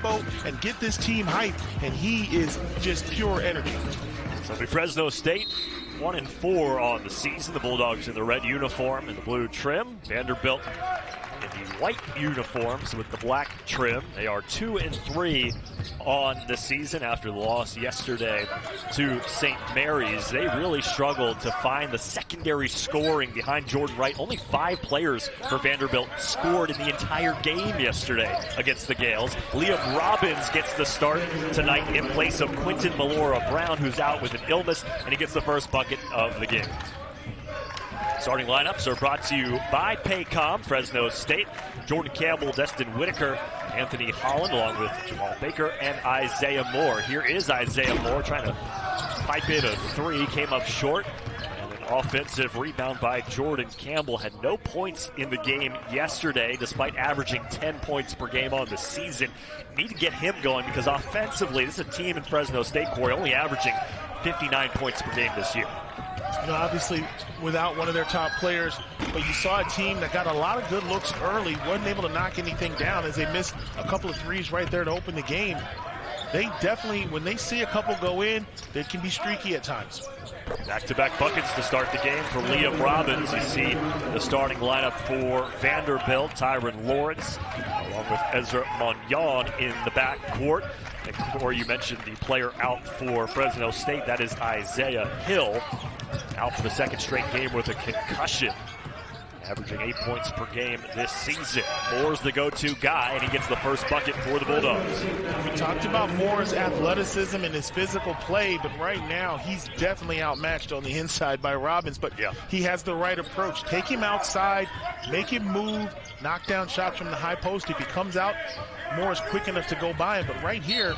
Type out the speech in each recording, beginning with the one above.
tempo and get this team hyped, and he is just pure energy. So Fresno State 1-4 on the season. The Bulldogs in the red uniform and the blue trim. Vanderbilt in the white uniforms with the black trim. They are 2-3 on the season after the loss yesterday to St. Mary's. They really struggled to find the secondary scoring behind Jordan Wright. Only 5 players for Vanderbilt scored in the entire game yesterday against the Gales. Liam Robbins gets the start tonight in place of Quinton Malora-Brown, who's out with an illness, and he gets the first bucket of the game. Starting lineups are brought to you by Paycom, Fresno State. Jordan Campbell, Destin Whitaker, Anthony Holland, along with Jamal Baker and Isaiah Moore. Here is Isaiah Moore trying to pipe in a 3, came up short. And an offensive rebound by Jordan Campbell. Had no points in the game yesterday, despite averaging 10 points per game on the season. Need to get him going because offensively, this is a team in Fresno State, Corey, only averaging 59 points per game this year. You know, obviously without one of their top players, but you saw a team that got a lot of good looks early, wasn't able to knock anything down as they missed a couple of threes right there to open the game. They definitely, when they see a couple go in, they can be streaky at times. Back-to-back buckets to start the game for Liam Robbins. You see the starting lineup for Vanderbilt, Tyron Lawrence, along with Ezra Magnon in the backcourt. And Corey, you mentioned the player out for Fresno State. That is Isaiah Hill, out for the second straight game with a concussion, averaging 8 points per game this season. Moore's the go-to guy, and he gets the first bucket for the Bulldogs. We talked about Moore's athleticism and his physical play, but right now he's definitely outmatched on the inside by Robbins. But yeah, he has the right approach. Take him outside, make him move, knock down shots from the high post. If he comes out, Moore's quick enough to go by him. But right here,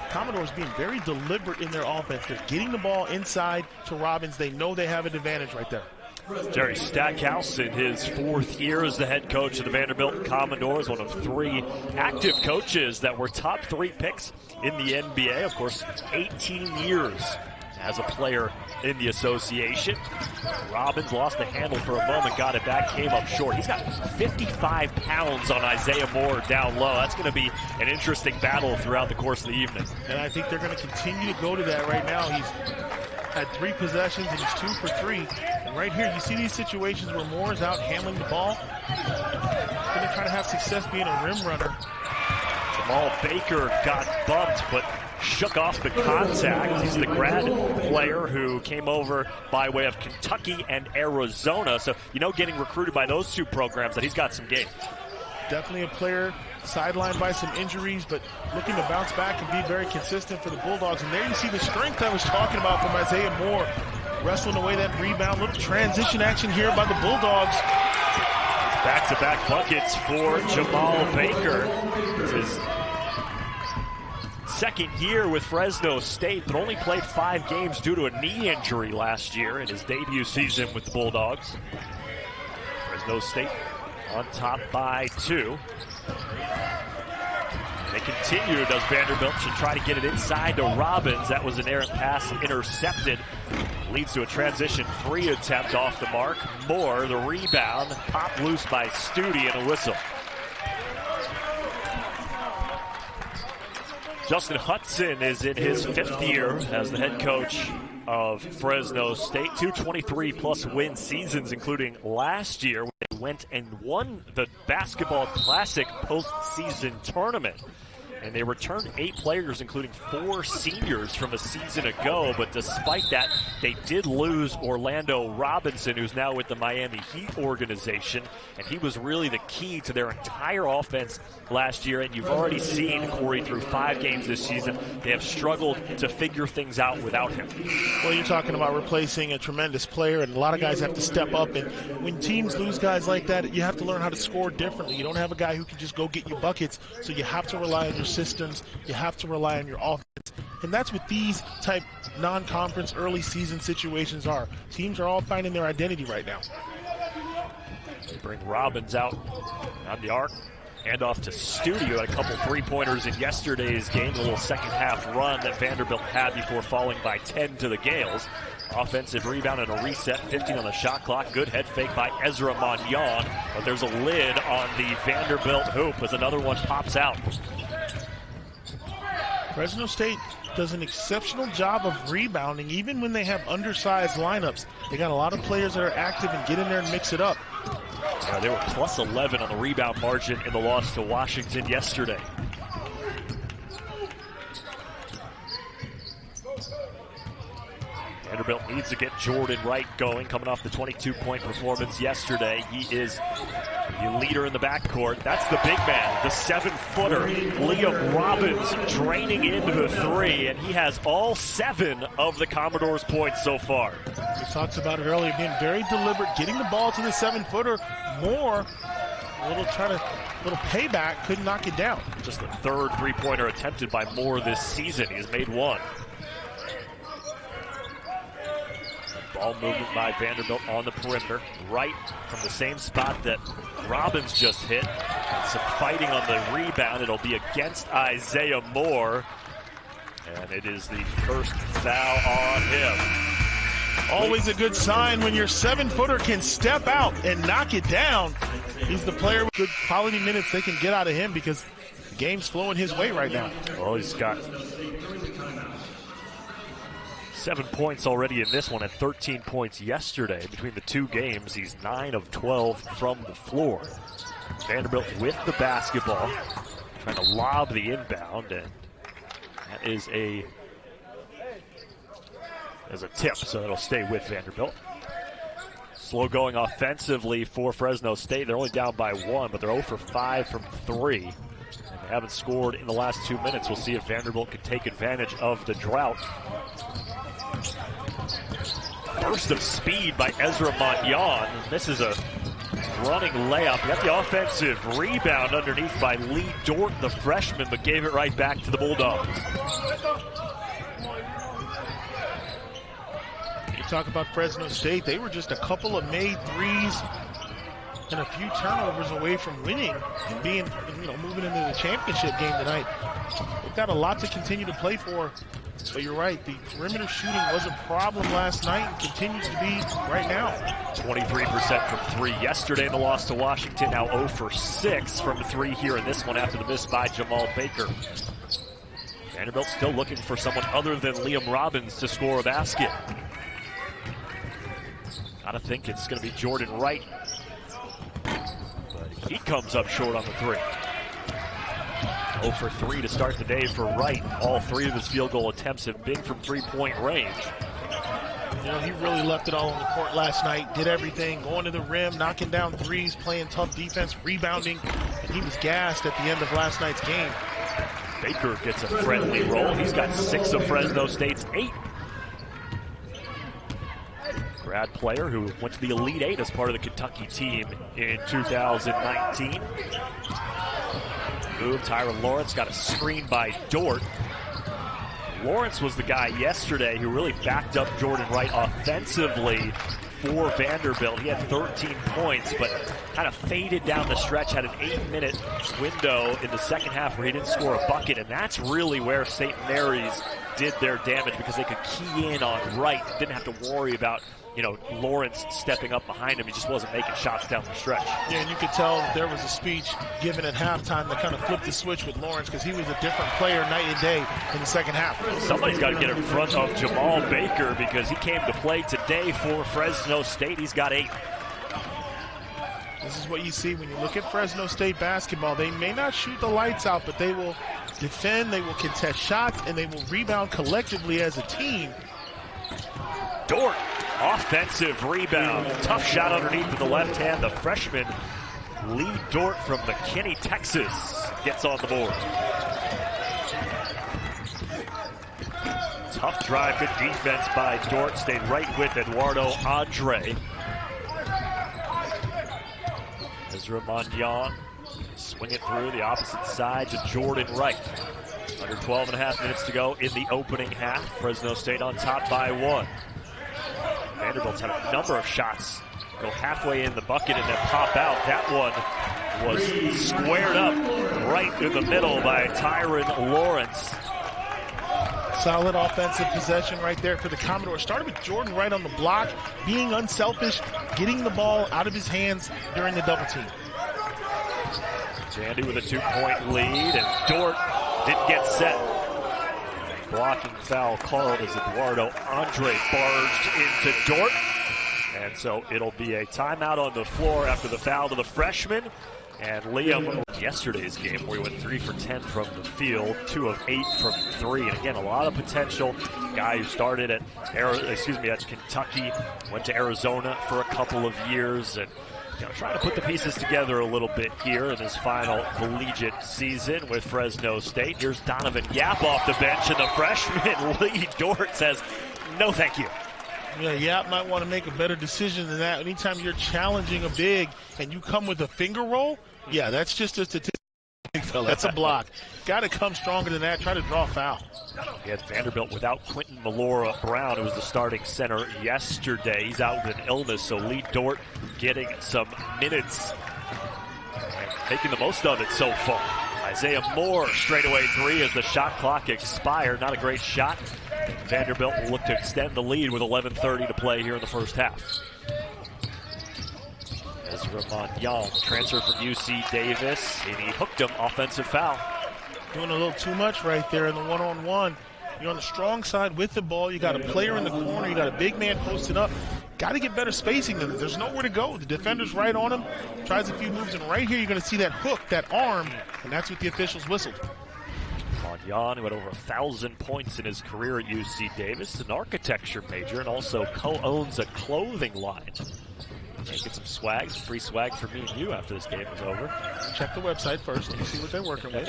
Commodore's being very deliberate in their offense. They're getting the ball inside to Robbins. They know they have an advantage right there. Jerry Stackhouse in his 4th year as the head coach of the Vanderbilt Commodores, one of 3 active coaches that were top 3 picks in the NBA. Of course, 18 years as a player in the association. Robbins lost the handle for a moment, got it back, came up short. He's got 55 pounds on Isaiah Moore down low. That's going to be an interesting battle throughout the course of the evening. And I think they're going to continue to go to that right now. He's had 3 possessions and he's 2 for 3. And right here, you see these situations where Moore's out handling the ball. He's going to try to have success being a rim runner. Jamal Baker got bumped, but shook off the contact. He's the grad player who came over by way of Kentucky and Arizona. So, you know, getting recruited by those 2 programs, that he's got some game. Definitely a player sidelined by some injuries, but looking to bounce back and be very consistent for the Bulldogs. And there you see the strength I was talking about from Isaiah Moore, wrestling away that rebound. Little transition action here by the Bulldogs. Back-to-back buckets for Jamal Baker. It's his 2nd year with Fresno State, but only played 5 games due to a knee injury last year in his debut season with the Bulldogs. Fresno State on top by 2. They continue, does Vanderbilt, should try to get it inside to Robbins. That was an errant pass intercepted. Leads to a transition 3 attempt off the mark. Moore, the rebound, popped loose by Studi and a whistle. Justin Hudson is in his 5th year as the head coach of Fresno State. 2 23-plus win seasons, including last year when they went and won the Basketball Classic postseason tournament. And they returned 8 players, including 4 seniors from a season ago. But despite that, they did lose Orlando Robinson, who's now with the Miami Heat organization. And he was really the key to their entire offense last year. And you've already seen, Corey, through 5 games this season, they have struggled to figure things out without him. Well, you're talking about replacing a tremendous player, and a lot of guys have to step up. And when teams lose guys like that, you have to learn how to score differently. You don't have a guy who can just go get you buckets, so you have to rely on your systems. You have to rely on your offense. And that's what these type non-conference early season situations are. Teams are all finding their identity right now. They bring Robbins out on the arc. Hand off to Studi. A couple 3-pointers in yesterday's game. A little second half run that Vanderbilt had before falling by 10 to the Gales. Offensive rebound and a reset, 15 on the shot clock. Good head fake by Ezra Magnon, but there's a lid on the Vanderbilt hoop as another one pops out. Fresno State does an exceptional job of rebounding, even when they have undersized lineups. They got a lot of players that are active and get in there and mix it up. Yeah, they were plus 11 on the rebound margin in the loss to Washington yesterday. Vanderbilt needs to get Jordan Wright going, coming off the 22-point performance yesterday. He is the leader in the backcourt. That's the big man, the 7-footer, Liam Robbins, draining into the three, and he has all 7 of the Commodores' points so far. We talked about it earlier, being very deliberate, getting the ball to the 7-footer. Moore, a little payback, couldn't knock it down. Just the 3rd three-pointer attempted by Moore this season. He has made 1. Ball movement by Vanderbilt on the perimeter, right from the same spot that Robbins just hit. Some fighting on the rebound. It'll be against Isaiah Moore, and it is the first foul on him. Always a good sign when your 7-footer can step out and knock it down. He's the player with good quality minutes they can get out of him because the game's flowing his way right now. Well, he's got 7 points already in this one and 13 points yesterday. Between the 2 games, he's 9 of 12 from the floor. Vanderbilt with the basketball, trying to lob the inbound, and that is a tip, so it'll stay with Vanderbilt. Slow going offensively for Fresno State. They're only down by 1, but they're 0 for 5 from 3. And they haven't scored in the last 2 minutes. We'll see if Vanderbilt can take advantage of the drought. Burst of speed by Ezra Magnan. This is a running layup. Got the offensive rebound underneath by Lee Dort, the freshman, but gave it right back to the Bulldogs. You talk about Fresno State, they were just a couple of made threes and a few turnovers away from winning and being, moving into the championship game tonight. They've got a lot to continue to play for. But you're right, the perimeter shooting was a problem last night and continues to be right now. 23% from 3 yesterday in the loss to Washington, now 0 for 6 from 3 here in this one after the miss by Jamal Baker. Vanderbilt still looking for someone other than Liam Robbins to score a basket. Gotta think it's gonna be Jordan Wright, but he comes up short on the 3. 0 for 3 to start the day for Wright. All 3 of his field goal attempts have been from 3-point range. He really left it all on the court last night, did everything, going to the rim, knocking down threes, playing tough defense, rebounding, and he was gassed at the end of last night's game. Baker gets a friendly roll. He's got 6 of Fresno State's 8. Grad player who went to the Elite 8 as part of the Kentucky team in 2019. Tyron Lawrence got a screen by Dort. Lawrence was the guy yesterday who really backed up Jordan Wright offensively for Vanderbilt. He had 13 points, but kind of faded down the stretch, had an 8-minute window in the second half where he didn't score a bucket, and that's really where St. Mary's did their damage because they could key in on Wright. Didn't have to worry about Lawrence stepping up behind him. He just wasn't making shots down the stretch. Yeah, and you could tell that there was a speech given at halftime that kind of flipped the switch with Lawrence because he was a different player night and day in the second half. Somebody's got to get in front of Jamal Baker because he came to play today for Fresno State. He's got 8. This is what you see when you look at Fresno State basketball. They may not shoot the lights out, but they will defend, they will contest shots, and they will rebound collectively as a team. Dort, offensive rebound. Tough shot underneath with the left hand. The freshman, Lee Dort from McKinney, Texas, gets on the board. Tough drive, good defense by Dort. Stayed right with Eduardo Andre. Ezra Magnan, swing it through the opposite side to Jordan Wright. Under 12.5 minutes to go in the opening half. Fresno State on top by 1. Vanderbilt's had a number of shots go halfway in the bucket and then pop out. That one was squared up right in the middle by Tyron Lawrence. Solid offensive possession right there for the Commodores. Started with Jordan Wright on the block, being unselfish, getting the ball out of his hands during the double team. Jandy with a 2-point lead, and Dort didn't get set. blocking foul called as Eduardo Andre barged into Dort. And so it'll be a timeout on the floor after the foul to the freshman. And Liam, yesterday's game where he went 3 for 10 from the field, 2 of 8 from 3. And again, a lot of potential. Guy who started at Kentucky, went to Arizona for a couple of years, and trying to put the pieces together a little bit here in his final collegiate season with Fresno State. Here's Donovan Yap off the bench, and the freshman Lee Dort says, no thank you. Yeah, Yap might want to make a better decision than that. Anytime you're challenging a big and you come with a finger roll, yeah, that's just a statistic. That's a block. Got to come stronger than that. Try to draw a foul. He had Vanderbilt without Quentin Melora Brown, who was the starting center yesterday. He's out with an illness, so Lee Dort getting some minutes and making the most of it so far. Isaiah Moore straightaway 3 as the shot clock expired. Not a great shot. Vanderbilt will look to extend the lead with 11:30 to play here in the first half. Ezra Manyan, transfer from UC Davis, and he hooked him. Offensive foul. Doing a little too much right there in the one-on-one. You're on the strong side with the ball. You got a player in the corner. You got a big man posted up. Got to get better spacing. There's nowhere to go. The defender's right on him. Tries a few moves, and right here you're going to see that hook, that arm, and that's what the officials whistled. Manyan, who had over 1,000 points in his career at UC Davis, an architecture major, and also co-owns a clothing line. Get some swag, some free swag for me and you after this game is over. Check the website first and see what they're working with.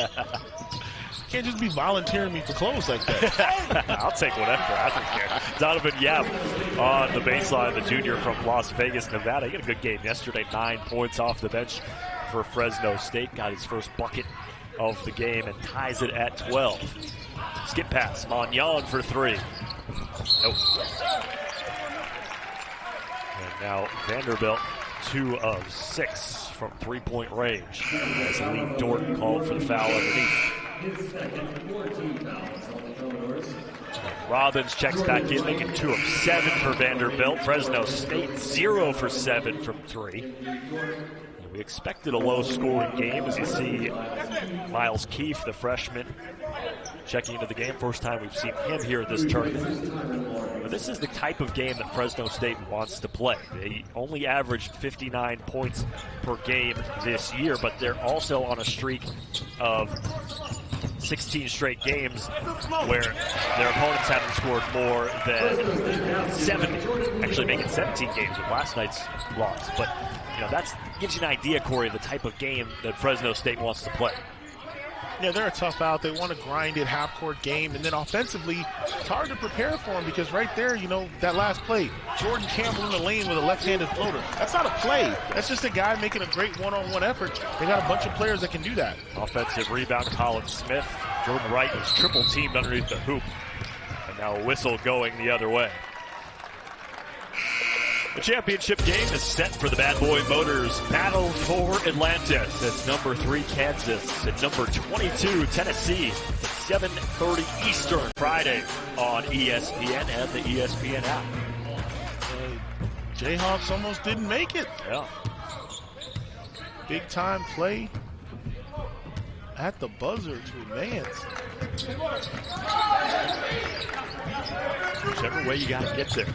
Can't just be volunteering me for clothes like that. I'll take whatever. I don't care. Donovan Yap on the baseline, the junior from Las Vegas, Nevada. He had a good game yesterday, 9 points off the bench for Fresno State. Got his first bucket of the game and ties it at 12. Skip pass, Manyan for 3. Nope. And now Vanderbilt, 2 of 6 from 3-point range. As Lee Dort called for the foul underneath. Robbins checks back in, making 2 of 7 for Vanderbilt. Fresno State, 0 for 7 from 3. We expected a low-scoring game as you see Miles Keefe, the freshman, checking into the game. First time we've seen him here at this tournament. But this is the type of game that Fresno State wants to play. They only averaged 59 points per game this year, but they're also on a streak of 16 straight games where their opponents haven't scored more than 70. Actually making 17 games with last night's loss. But that gives you an idea, Corey, of the type of game that Fresno State wants to play. Yeah, they're a tough out. They want to grind it, half-court game. And then offensively, it's hard to prepare for them because right there, that last play, Jordan Campbell in the lane with a left-handed floater. That's not a play. That's just a guy making a great one-on-one effort. They got a bunch of players that can do that. Offensive rebound, Colin Smith. Jordan Wright was triple-teamed underneath the hoop. And now a whistle going the other way. The championship game is set for the Bad Boy Motors Battle for Atlantis. It's number 3 Kansas and number 22 Tennessee at 7:30 Eastern Friday on ESPN and the ESPN app. Jayhawks almost didn't make it. Yeah. Big time play at the buzzer to advance. Whichever way you got to get there.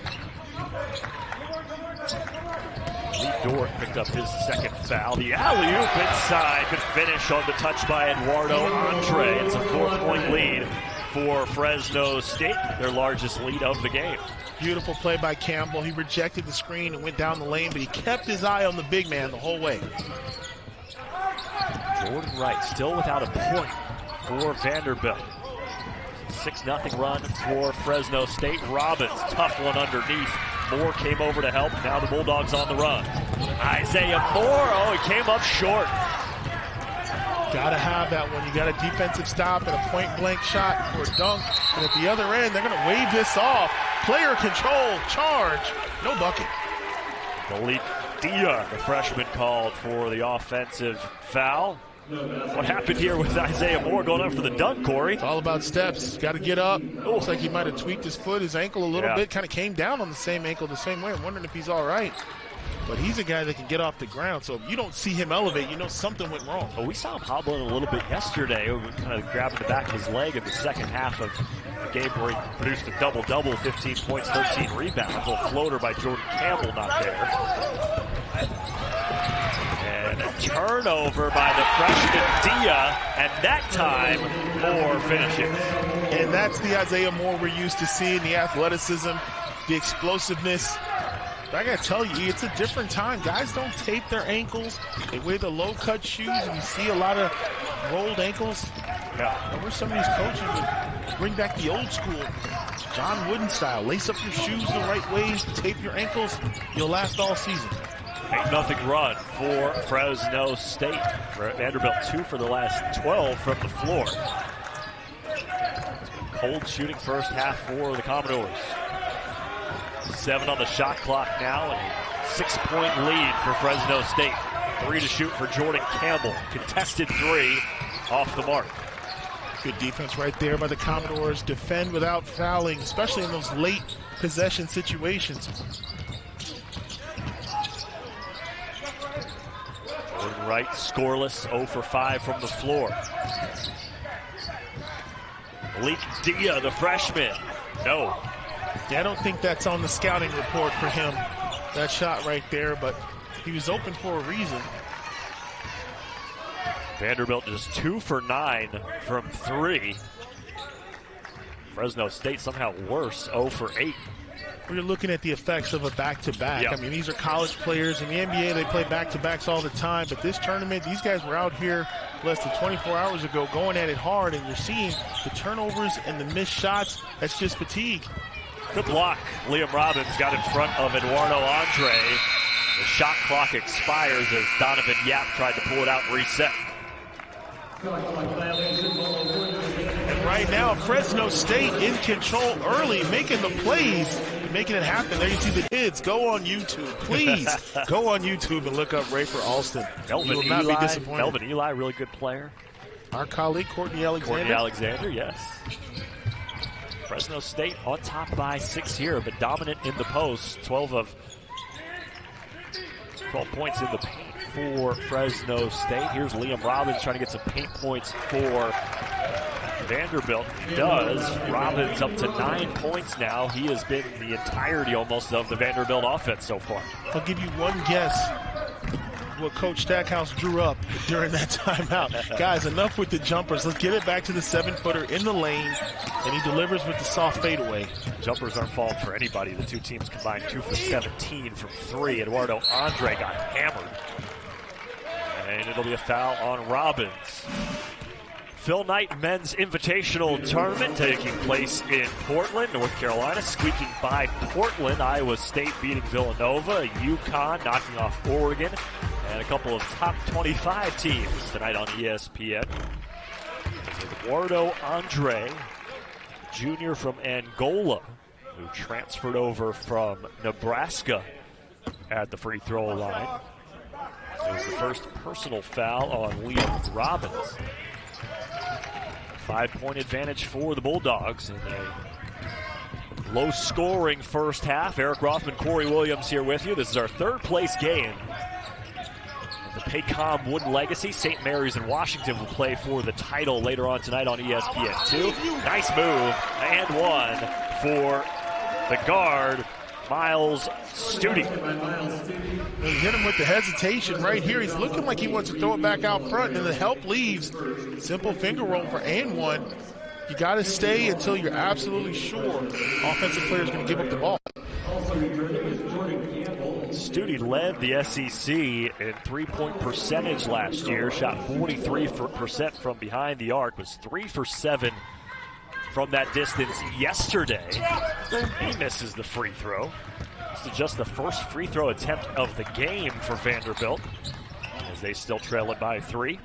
Lee Dort picked up his second foul. The alley-oop inside. Good finish on the touch by Eduardo Andre. It's a 4-point lead for Fresno State, their largest lead of the game. Beautiful play by Campbell. He rejected the screen and went down the lane, but he kept his eye on the big man the whole way. Jordan Wright still without a point for Vanderbilt. 6-0 run for Fresno State. Robbins, tough one underneath. Moore came over to help. Now the Bulldogs on the run. Isaiah Moore, he came up short. Got to have that one. You got a defensive stop and a point-blank shot for a dunk. And at the other end, they're going to wave this off. Player control, charge, no bucket. Malik Dia, the freshman, called for the offensive foul. What happened here with Isaiah Moore going up for the dunk, Corey? It's all about steps. Got to get up. Looks like he might have tweaked his foot, his ankle a little bit. Kind of came down on the same ankle the same way. I'm wondering if he's all right. but he's a guy that can get off the ground. So if you don't see him elevate, you know something went wrong. Well, we saw him hobbling a little bit yesterday, kind of grabbing the back of his leg in the second half of the game where he produced a double-double, 15 points, 13 rebounds. A little floater by Jordan Campbell not there. And a turnover by the freshman Dia, and that time, Moore finishes. And that's the Isaiah Moore we're used to seeing, the athleticism, the explosiveness. But I gotta tell you, it's a different time. Guys don't tape their ankles. They wear the low-cut shoes, and you see a lot of rolled ankles. Yeah. I wish some of these coaches would bring back the old school, John Wooden style. Lace up your shoes the right way, tape your ankles. You'll last all season. 8-0 run for Fresno State. Vanderbilt 2 for the last 12 from the floor. Cold shooting first half for the Commodores. 7 on the shot clock now, and a 6-point lead for Fresno State. 3 to shoot for Jordan Campbell. Contested 3 off the mark. Good defense right there by the Commodores. Defend without fouling, especially in those late possession situations. Jordan Wright scoreless, 0 for 5 from the floor. Malik Dia, the freshman. No. Yeah, I don't think that's on the scouting report for him, that shot right there, but he was open for a reason. Vanderbilt just 2 for 9 from 3. Fresno State somehow worse, 0 for 8. We're looking at the effects of a back-to-back. Yep. I mean, these are college players. In the NBA, they play back-to-backs all the time, but this tournament, these guys were out here less than 24 hours ago going at it hard, and you're seeing the turnovers and the missed shots. That's just fatigue. Good block. Liam Robbins got in front of Eduardo Andre. The shot clock expires as Donovan Yap tried to pull it out and reset. And right now, Fresno State in control early, making the plays, making it happen. There you see the kids. Go on YouTube. Please go on YouTube and look up Rafer Alston. You will not be disappointed. Melvin Eli, really good player. Our colleague, Courtney Alexander. Courtney Alexander, yes. Fresno State on top by 6 here, but dominant in the post. 12 points in the paint for Fresno State. Here's Liam Robbins trying to get some paint points for Vanderbilt. He does. Robbins up to 9 points now. He has been the entirety almost of the Vanderbilt offense so far. I'll give you one guess what Coach Stackhouse drew up during that timeout. Guys, enough with the jumpers. Let's get it back to the 7-footer in the lane, and he delivers with the soft fadeaway. Jumpers aren't falling for anybody. The two teams combined 2 for 17 from 3. Eduardo Andre got hammered. And it'll be a foul on Robbins. Phil Knight Men's Invitational Tournament taking place in Portland, North Carolina, squeaking by Portland. Iowa State beating Villanova, UConn knocking off Oregon, and a couple of top 25 teams tonight on ESPN. Eduardo Andre, junior from Angola, who transferred over from Nebraska at the free throw line. It was the first personal foul on Liam Robbins. 5-point advantage for the Bulldogs in a low-scoring first half. Eric Rothman, Corey Williams here with you. This is our third-place game. The Paycom Wooden Legacy. St. Mary's and Washington will play for the title later on tonight on ESPN2. Nice move, and one for the guard, Miles Studi. He hit him with the hesitation right here. He's looking like he wants to throw it back out front, and the help leaves. Simple finger roll for and one. You got to stay until you're absolutely sure offensive player is going to give up the ball. Studi led the SEC in three-point percentage last year. Shot 43% from behind the arc. Was 3 for 7 from that distance yesterday. He misses the free throw. This is just the first free throw attempt of the game for Vanderbilt, as they still trail it by 3.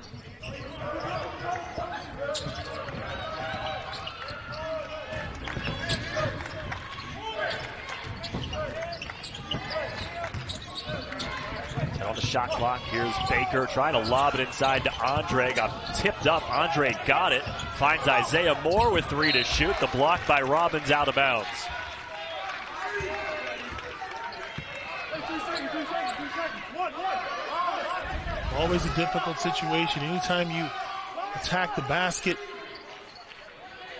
And on the shot clock, here's Baker trying to lob it inside to Andre. Got tipped up. Andre got it. Finds Isaiah Moore with 3 to shoot. The block by Robbins out of bounds. Always a difficult situation. Anytime you attack the basket,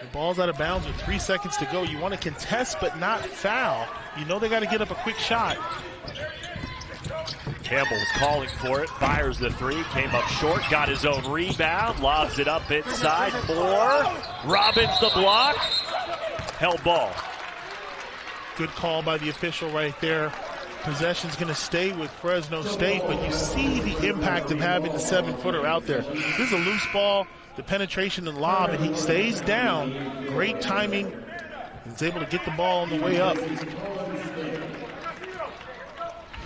the ball's out of bounds with 3 seconds to go. You want to contest but not foul. You know they got to get up a quick shot. Campbell was calling for it, fires the three, came up short, got his own rebound, lobs it up inside, more. Robbins the block, held ball. Good call by the official right there. Possession's going to stay with Fresno State, but you see the impact of having the 7-footer out there. This is a loose ball, the penetration and lob, and he stays down. Great timing. He's able to get the ball on the way up.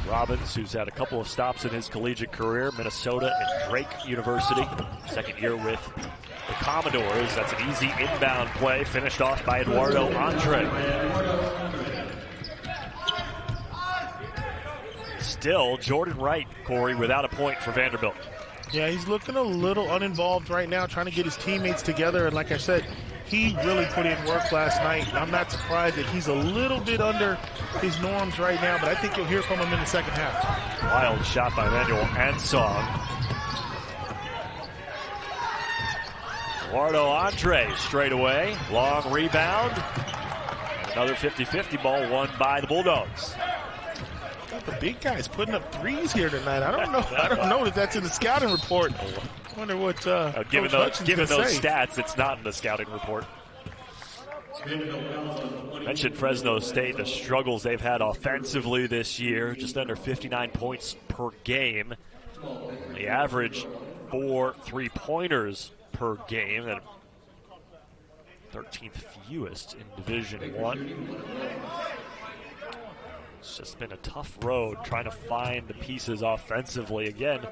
Robbins, who's had a couple of stops in his collegiate career, Minnesota and Drake University. Second year with the Commodores. That's an easy inbound play, finished off by Eduardo Andre. Still, Jordan Wright, Corey, without a point for Vanderbilt. Yeah, he's looking a little uninvolved right now, trying to get his teammates together. And like I said, he really put in work last night. I'm not surprised that he's a little bit under his norms right now, but I think you'll hear from him in the second half. Wild shot by Manuel Ansong. Eduardo Andre straight away. Long rebound. Another 50-50 ball won by the Bulldogs. The big guys putting up threes here tonight. I don't know if that's in the scouting report. I wonder what given those stats, it's not in the scouting report. Mentioned Fresno State, the struggles they've had offensively this year, just under 59 points per game. They average 4 3-pointers per game, and 13th fewest in Division I. It's just been a tough road trying to find the pieces offensively. Again,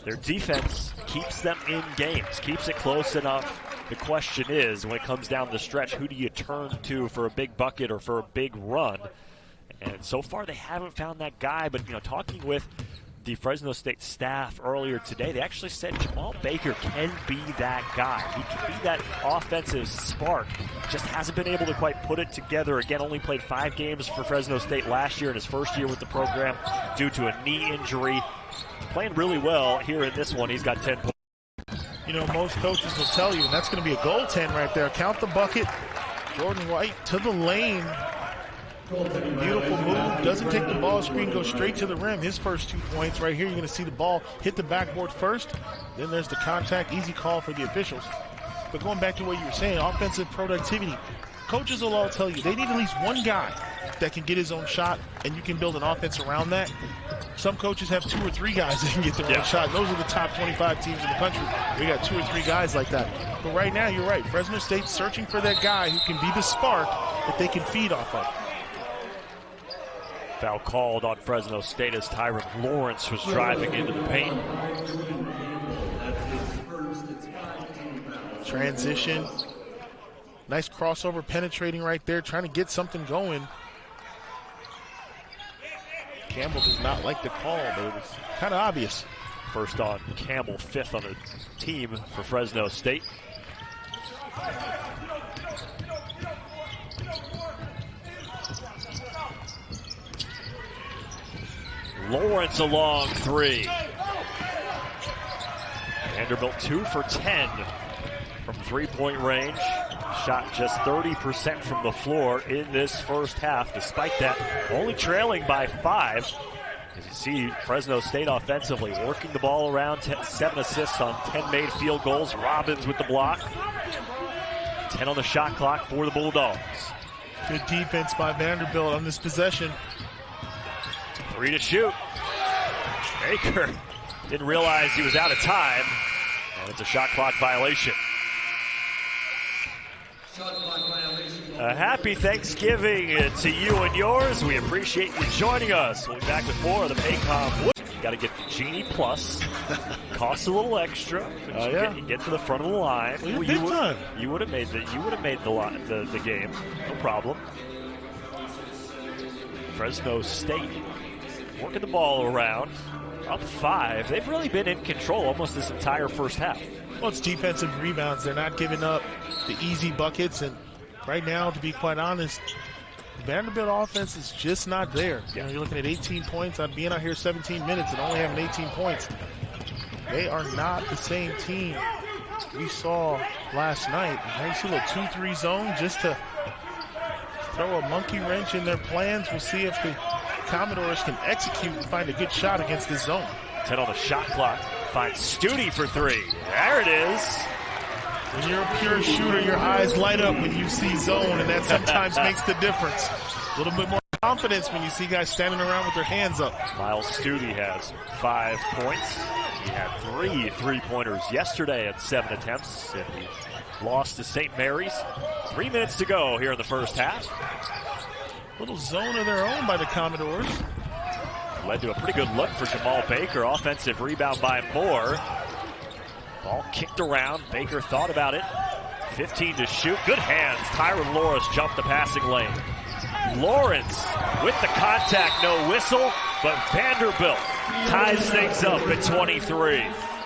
their defense keeps them in games, keeps it close enough. The question is, when it comes down the stretch, who do you turn to for a big bucket or for a big run? And so far, they haven't found that guy. But, talking with the Fresno State staff earlier today, they actually said Jamal Baker can be that guy. He can be that offensive spark. Just hasn't been able to quite put it together. Again, only played 5 games for Fresno State last year in his first year with the program due to a knee injury. Playing really well here in this one. He's got 10 points. Most coaches will tell you, and that's going to be a goaltend right there. Count the bucket. Jordan Wright to the lane. Beautiful move. Doesn't take the ball screen, goes straight to the rim. His first 2 points right here. You're going to see the ball hit the backboard first. Then there's the contact. Easy call for the officials. But going back to what you were saying, offensive productivity. Coaches will all tell you they need at least one guy that can get his own shot, and you can build an offense around that. Some coaches have 2 or 3 guys that can get their own shot. Those are the top 25 teams in the country. We got 2 or 3 guys like that. But right now, you're right. Fresno State's searching for that guy who can be the spark that they can feed off of. Foul called on Fresno State as Tyron Lawrence was driving into the paint. Transition. Nice crossover penetrating right there, trying to get something going. Campbell does not like the call, but it was kind of obvious. First on Campbell, 5th on the team for Fresno State. Lawrence a long 3. Vanderbilt 2 for 10 from 3-point range. Shot just 30% from the floor in this first half. Despite that, only trailing by 5. As you see, Fresno State offensively working the ball around. 7 assists on 10 made field goals. Robbins with the block. 10 on the shot clock for the Bulldogs. Good defense by Vanderbilt on this possession. 3 to shoot. Baker didn't realize he was out of time. And it's a shot clock violation. A happy Thanksgiving to you and yours. We appreciate you joining us. We'll be back with more of the Paycom. You got to get the Genie Plus. Costs a little extra. You get to the front of the line. You would have made the game. No problem. Fresno State working the ball around. Up 5. They've really been in control almost this entire first half. Well, it's defensive rebounds. They're not giving up the easy buckets. And right now, to be quite honest, Vanderbilt offense is just not there. You're looking at 18 points on being out here 17 minutes and only having 18 points. They are not the same team we saw last night. Nice little 2-3 zone just to throw a monkey wrench in their plans. We'll see if the Commodores can execute and find a good shot against this zone. 10 on the shot clock. Finds Studi for three. There it is. When you're a pure shooter, your eyes light up when you see zone, and that sometimes makes the difference. A little bit more confidence when you see guys standing around with their hands up. Miles Studi has 5 points. He had 3 3-pointers yesterday at 7 attempts, and he lost to St. Mary's. 3 minutes to go here in the first half. Little zone of their own by the Commodores. Led to a pretty good look for Jamal Baker. Offensive rebound by Moore. Ball kicked around. Baker thought about it. 15 to shoot. Good hands. Tyron Lawrence jumped the passing lane. Lawrence with the contact, no whistle, but Vanderbilt ties things up at 23.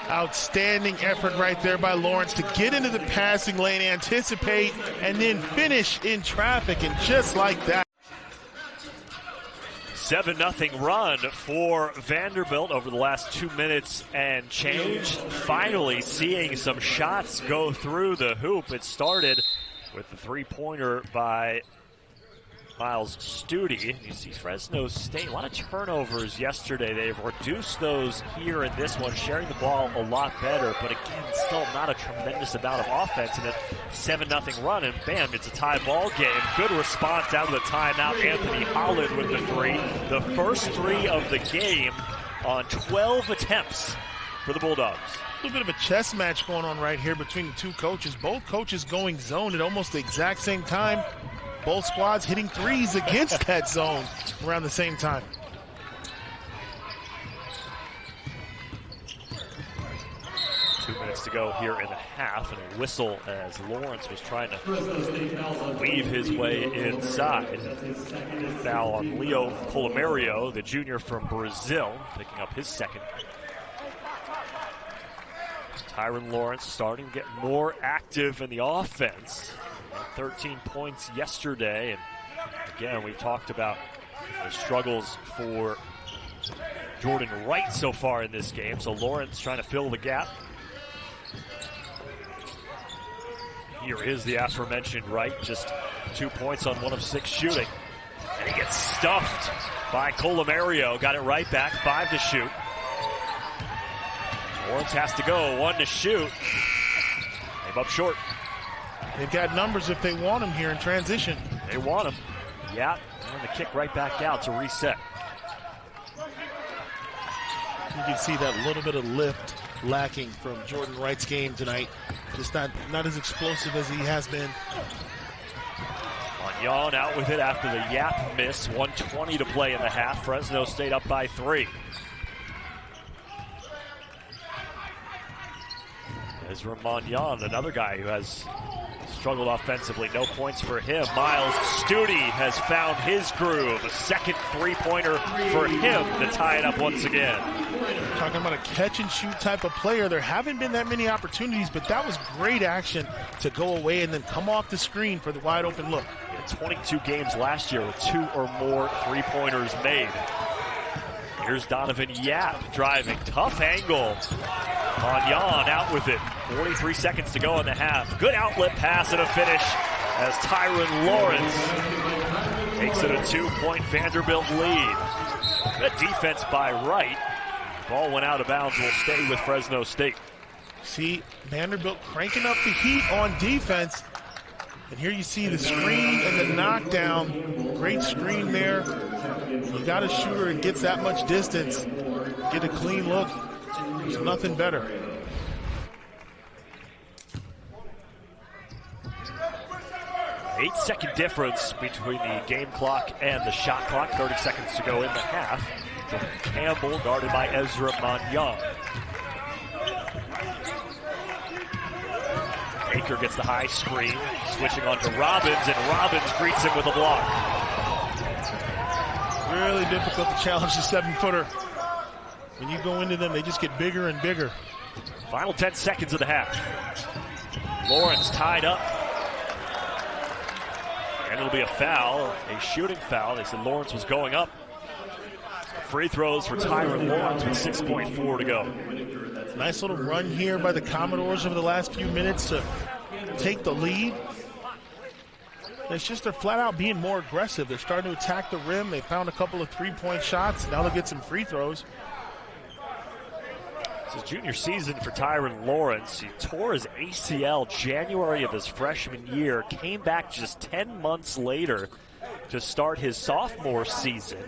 Outstanding effort right there by Lawrence to get into the passing lane, anticipate, and then finish in traffic, and just like that. 7-0 run for Vanderbilt over the last 2 minutes and change. Finally seeing some shots go through the hoop. It started with the 3-pointer by Miles Studi. You see Fresno State, a lot of turnovers yesterday. They've reduced those here in this one, sharing the ball a lot better, but again, still not a tremendous amount of offense in a 7-0 run, and bam, it's a tie ball game. Good response out of the timeout. Anthony Holland with the three. The first 3 of the game on 12 attempts for the Bulldogs. A little bit of a chess match going on right here between the two coaches. Both coaches going zone at almost the exact same time. Both squads hitting threes against that zone around the same time. Two minutes to go here in the half, and a whistle as Lawrence was trying to weave his way inside. Foul on Leo Colomario, the junior from Brazil, picking up his second. Tyron Lawrence starting to get more active in the offense. 13 points yesterday, and again, we've talked about the struggles for Jordan Wright so far in this game, so Lawrence trying to fill the gap. Here is the aforementioned Wright, just 2 points on 1 of 6 shooting, and he gets stuffed by Colomario. Got it right back, 5 to shoot. Lawrence has to go, 1 to shoot. Came up short. They've got numbers if they want them here in transition. They want them. Yeah, and the kick right back out to reset. You can see that little bit of lift lacking from Jordan Wright's game tonight. Just not as explosive as he has been. Magnan out with it after the Yap miss. 1:20 to play in the half. Fresno State up by 3. Ezra Magnan, another guy who has struggled offensively. No points for him. Miles Studi has found his groove. A second 3-pointer for him to tie it up once again. Talking about a catch-and-shoot type of player. There haven't been that many opportunities, but that was great action to go away and then come off the screen for the wide-open look. 22 games last year with 2 or more 3-pointers made. Here's Donovan Yap driving. Tough angle. Magnan out with it. 43 seconds to go in the half. Good outlet pass and a finish as Tyron Lawrence makes it a 2-point Vanderbilt lead. Good defense by Wright. Ball went out of bounds. Will stay with Fresno State. See Vanderbilt cranking up the heat on defense. And here you see the screen and the knockdown. Great screen there. You got a shooter and gets that much distance. Get a clean look. There's nothing better. Eight-second difference between the game clock and the shot clock. 30 seconds to go in the half. Campbell guarded by Ezra Magnan. Baker gets the high screen, switching on to Robbins, and Robbins greets him with a block. Really difficult to challenge the 7-footer. When you go into them, they just get bigger and bigger. Final 10 seconds of the half. Lawrence tied up. And it'll be a foul, a shooting foul. They said Lawrence was going up. Free throws for Tyron Lawrence with 6.4 to go. Nice little run here by the Commodores over the last few minutes to take the lead. It's just they're flat out being more aggressive. They're starting to attack the rim. They found a couple of three-point shots. Now they'll get some free throws. It's his junior season for Tyron Lawrence. He tore his ACL January of his freshman year, came back just 10 months later to start his sophomore season.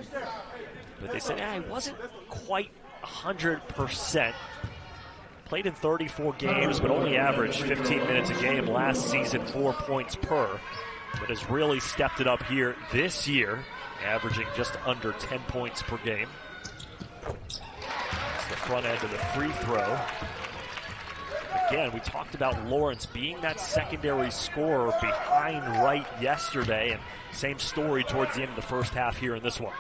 But they said, he wasn't quite 100%. Played in 34 games, but only averaged 15 minutes a game last season, 4 points per. But has really stepped it up here this year, averaging just under 10 points per game. It's the front end of the free throw. Again, we talked about Lawrence being that secondary scorer behind Wright yesterday, and same story towards the end of the first half here in this one.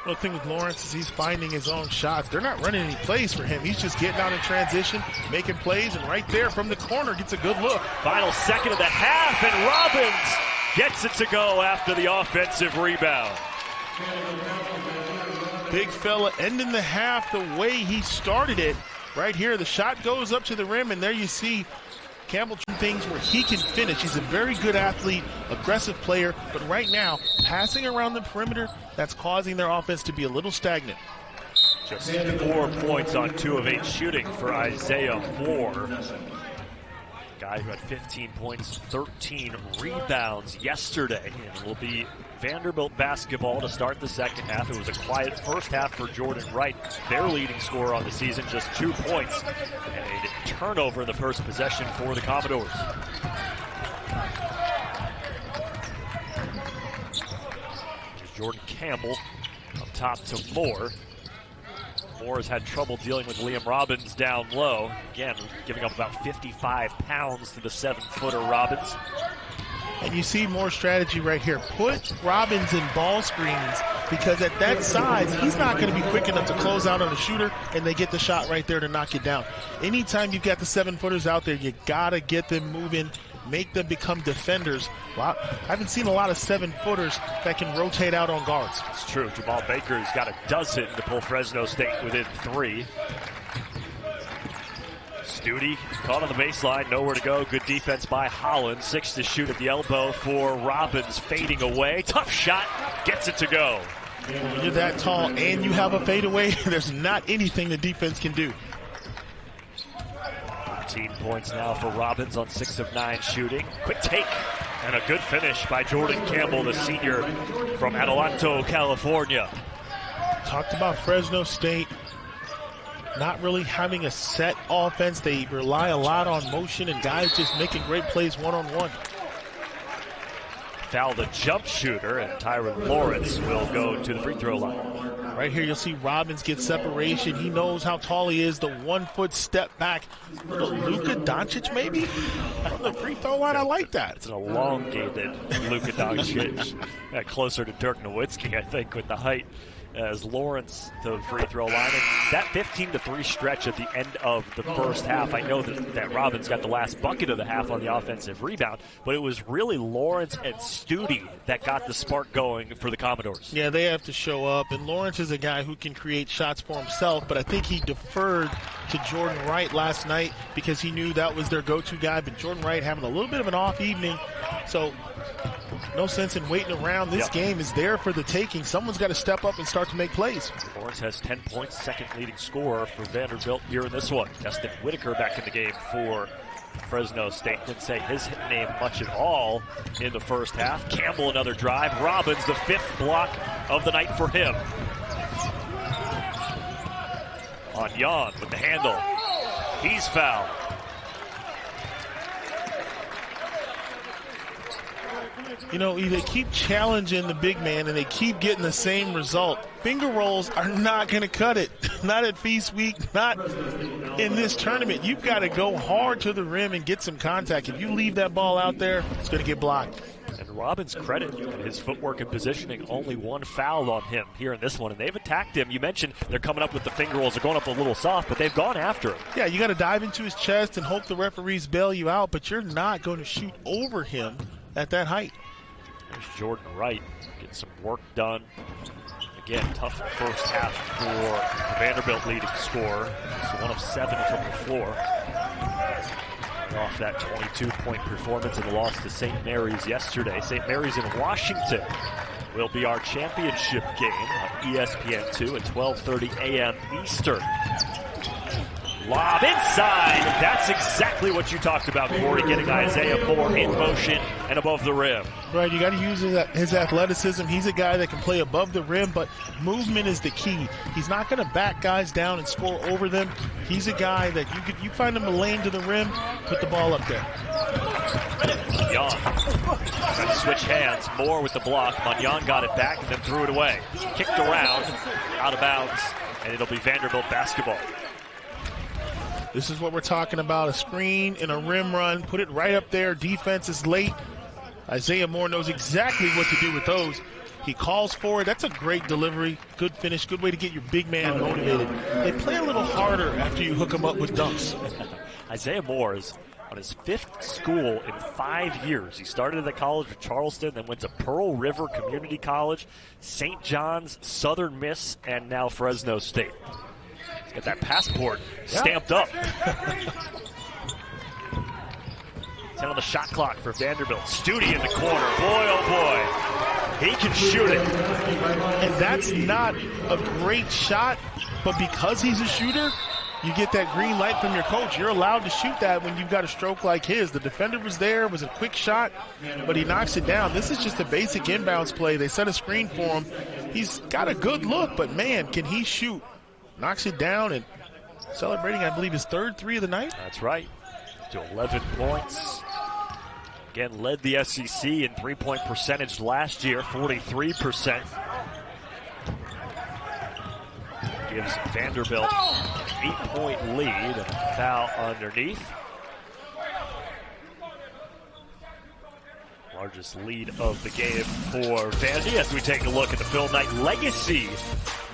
Well, the thing with Lawrence is he's finding his own shots. They're not running any plays for him. He's just getting out in transition, making plays, and right there from the corner gets a good look. Final second of the half, and Robbins gets it to go after the offensive rebound. Big fella ending the half the way he started it. Right here, the shot goes up to the rim, and there you see Campbell doing things where he can finish. He's a very good athlete, aggressive player, but right now, passing around the perimeter, that's causing their offense to be a little stagnant. Just 4 points on 2 of 8 shooting for Isaiah Moore. Guy who had 15 points, 13 rebounds yesterday. And it will be Vanderbilt basketball to start the second half. It was a quiet first half for Jordan Wright, their leading scorer on the season, just 2 points. And a turnover in the first possession for the Commodores. Here's Jordan Campbell up top to Moore. Moore has had trouble dealing with Liam Robbins down low. Again, giving up about 55 pounds to the 7-footer Robbins. And you see more strategy right here. Put Robbins in ball screens because at that size, he's not going to be quick enough to close out on a shooter, and they get the shot right there to knock it down. Anytime you've got the 7-footers out there, you got to get them moving, make them become defenders. I haven't seen a lot of 7-footers that can rotate out on guards. It's true. Jamal Baker's got a dozen to pull Fresno State within 3. Studi caught on the baseline, nowhere to go. Good defense by Holland. 6 to shoot at the elbow for Robbins, fading away. Tough shot, gets it to go. And when you're that tall and you have a fadeaway, there's not anything the defense can do. 13 points now for Robbins on 6 of 9 shooting. Quick take and a good finish by Jordan Campbell, the senior from Adelanto, California. Talked about Fresno State not really having a set offense. They rely a lot on motion and guys just making great plays one-on-one. Foul the jump shooter, and Tyron Lawrence will go to the free throw line. Right here, you'll see Robbins get separation. He knows how tall he is. The 1-foot step back. Little Luka Doncic, maybe? On the free throw line, I like that. It's an elongated Luka Doncic. Closer to Dirk Nowitzki, I think, with the height. As Lawrence to the free throw line. And that 15-3 stretch at the end of the first half, I know that Robbins got the last bucket of the half on the offensive rebound, but it was really Lawrence and Studi that got the spark going for the Commodores. Yeah, they have to show up, and Lawrence is a guy who can create shots for himself, but I think he deferred to Jordan Wright last night because he knew that was their go-to guy, but Jordan Wright having a little bit of an off evening, so no sense in waiting around. This game is there for the taking. Someone's got to step up and start to make plays. Lawrence has 10 points, second leading scorer for Vanderbilt here in this one. Destin Whitaker back in the game for Fresno State. Didn't say his name much at all in the first half. Campbell another drive. Robbins the 5th block of the night for him. On Jan with the handle. He's fouled. You know, they keep challenging the big man and they keep getting the same result. Finger rolls are not going to cut it. Not at Feast Week, not in this tournament. You've got to go hard to the rim and get some contact. If you leave that ball out there, it's going to get blocked. And Robbins' credit, his footwork and positioning, only 1 foul on him here in this one. And they've attacked him. You mentioned they're coming up with the finger rolls. They're going up a little soft, but they've gone after him. Yeah, you got to dive into his chest and hope the referees bail you out, but you're not going to shoot over him at that height. There's Jordan Wright getting some work done. Again, tough first half for the Vanderbilt leading scorer. It's 1 of 7 from the floor. Off that 22-point performance in the loss to St. Mary's yesterday. St. Mary's in Washington will be our championship game on ESPN2 at 12:30 a.m. Eastern. Lob inside. That's exactly what you talked about, Corey, getting Isaiah Moore in motion and above the rim. Right, you got to use his athleticism. He's a guy that can play above the rim, but movement is the key. He's not going to back guys down and score over them. He's a guy that you find him a lane to the rim, put the ball up there. Young trying to switch hands. Moore with the block. Magnan got it back and then threw it away. Kicked around, out of bounds, and it'll be Vanderbilt basketball. This is what we're talking about, a screen and a rim run. Put it right up there. Defense is late. Isaiah Moore knows exactly what to do with those. He calls for it. That's a great delivery. Good finish. Good way to get your big man motivated. They play a little harder after you hook them up with dunks. Isaiah Moore is on his 5th school in 5 years. He started at the College of Charleston, then went to Pearl River Community College, St. John's, Southern Miss, and now Fresno State. He's got that passport stamped up. 10 on the shot clock for Vanderbilt. Studi in the corner. Boy, oh boy. He can shoot it. And that's not a great shot, but because he's a shooter, you get that green light from your coach. You're allowed to shoot that when you've got a stroke like his. The defender was there. It was a quick shot, but he knocks it down. This is just a basic inbounds play. They set a screen for him. He's got a good look, but man, can he shoot. Knocks it down and celebrating, I believe, his 3rd three of the night. That's right. To 11 points. Again, led the SEC in three-point percentage last year, 43%. Gives Vanderbilt an 8-point lead and a foul underneath. Largest lead of the game for Vandy as we take a look at the Phil Knight Legacy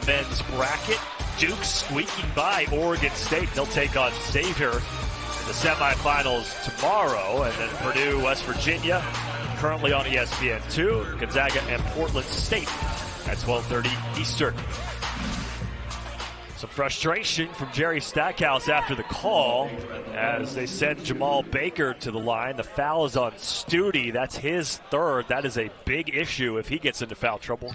men's bracket. Duke squeaking by Oregon State. They'll take on Xavier in the semifinals tomorrow. And then Purdue, West Virginia, currently on ESPN2. Gonzaga and Portland State at 12:30 Eastern. Some frustration from Jerry Stackhouse after the call as they send Jamal Baker to the line. The foul is on Studi. That's his 3rd. That is a big issue if he gets into foul trouble.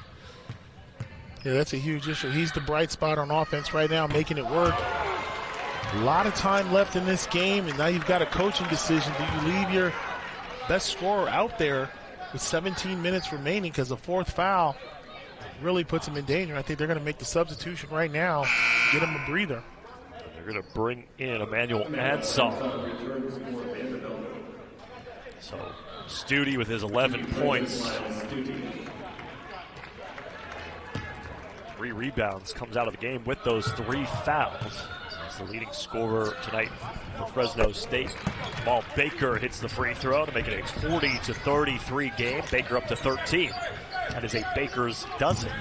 Yeah, that's a huge issue. He's the bright spot on offense right now, making it work. A lot of time left in this game, and now you've got a coaching decision. Do you leave your best scorer out there with 17 minutes remaining because the 4th foul really puts him in danger? I think they're going to make the substitution right now, get him a breather. They're going to bring in Emmanuel Ansong. So Studi with his 11 points. 3 rebounds, comes out of the game with those 3 fouls. He's the leading scorer tonight for Fresno State. Jamal Baker hits the free throw to make it a 40-33 game. Baker up to 13. That is a Baker's dozen.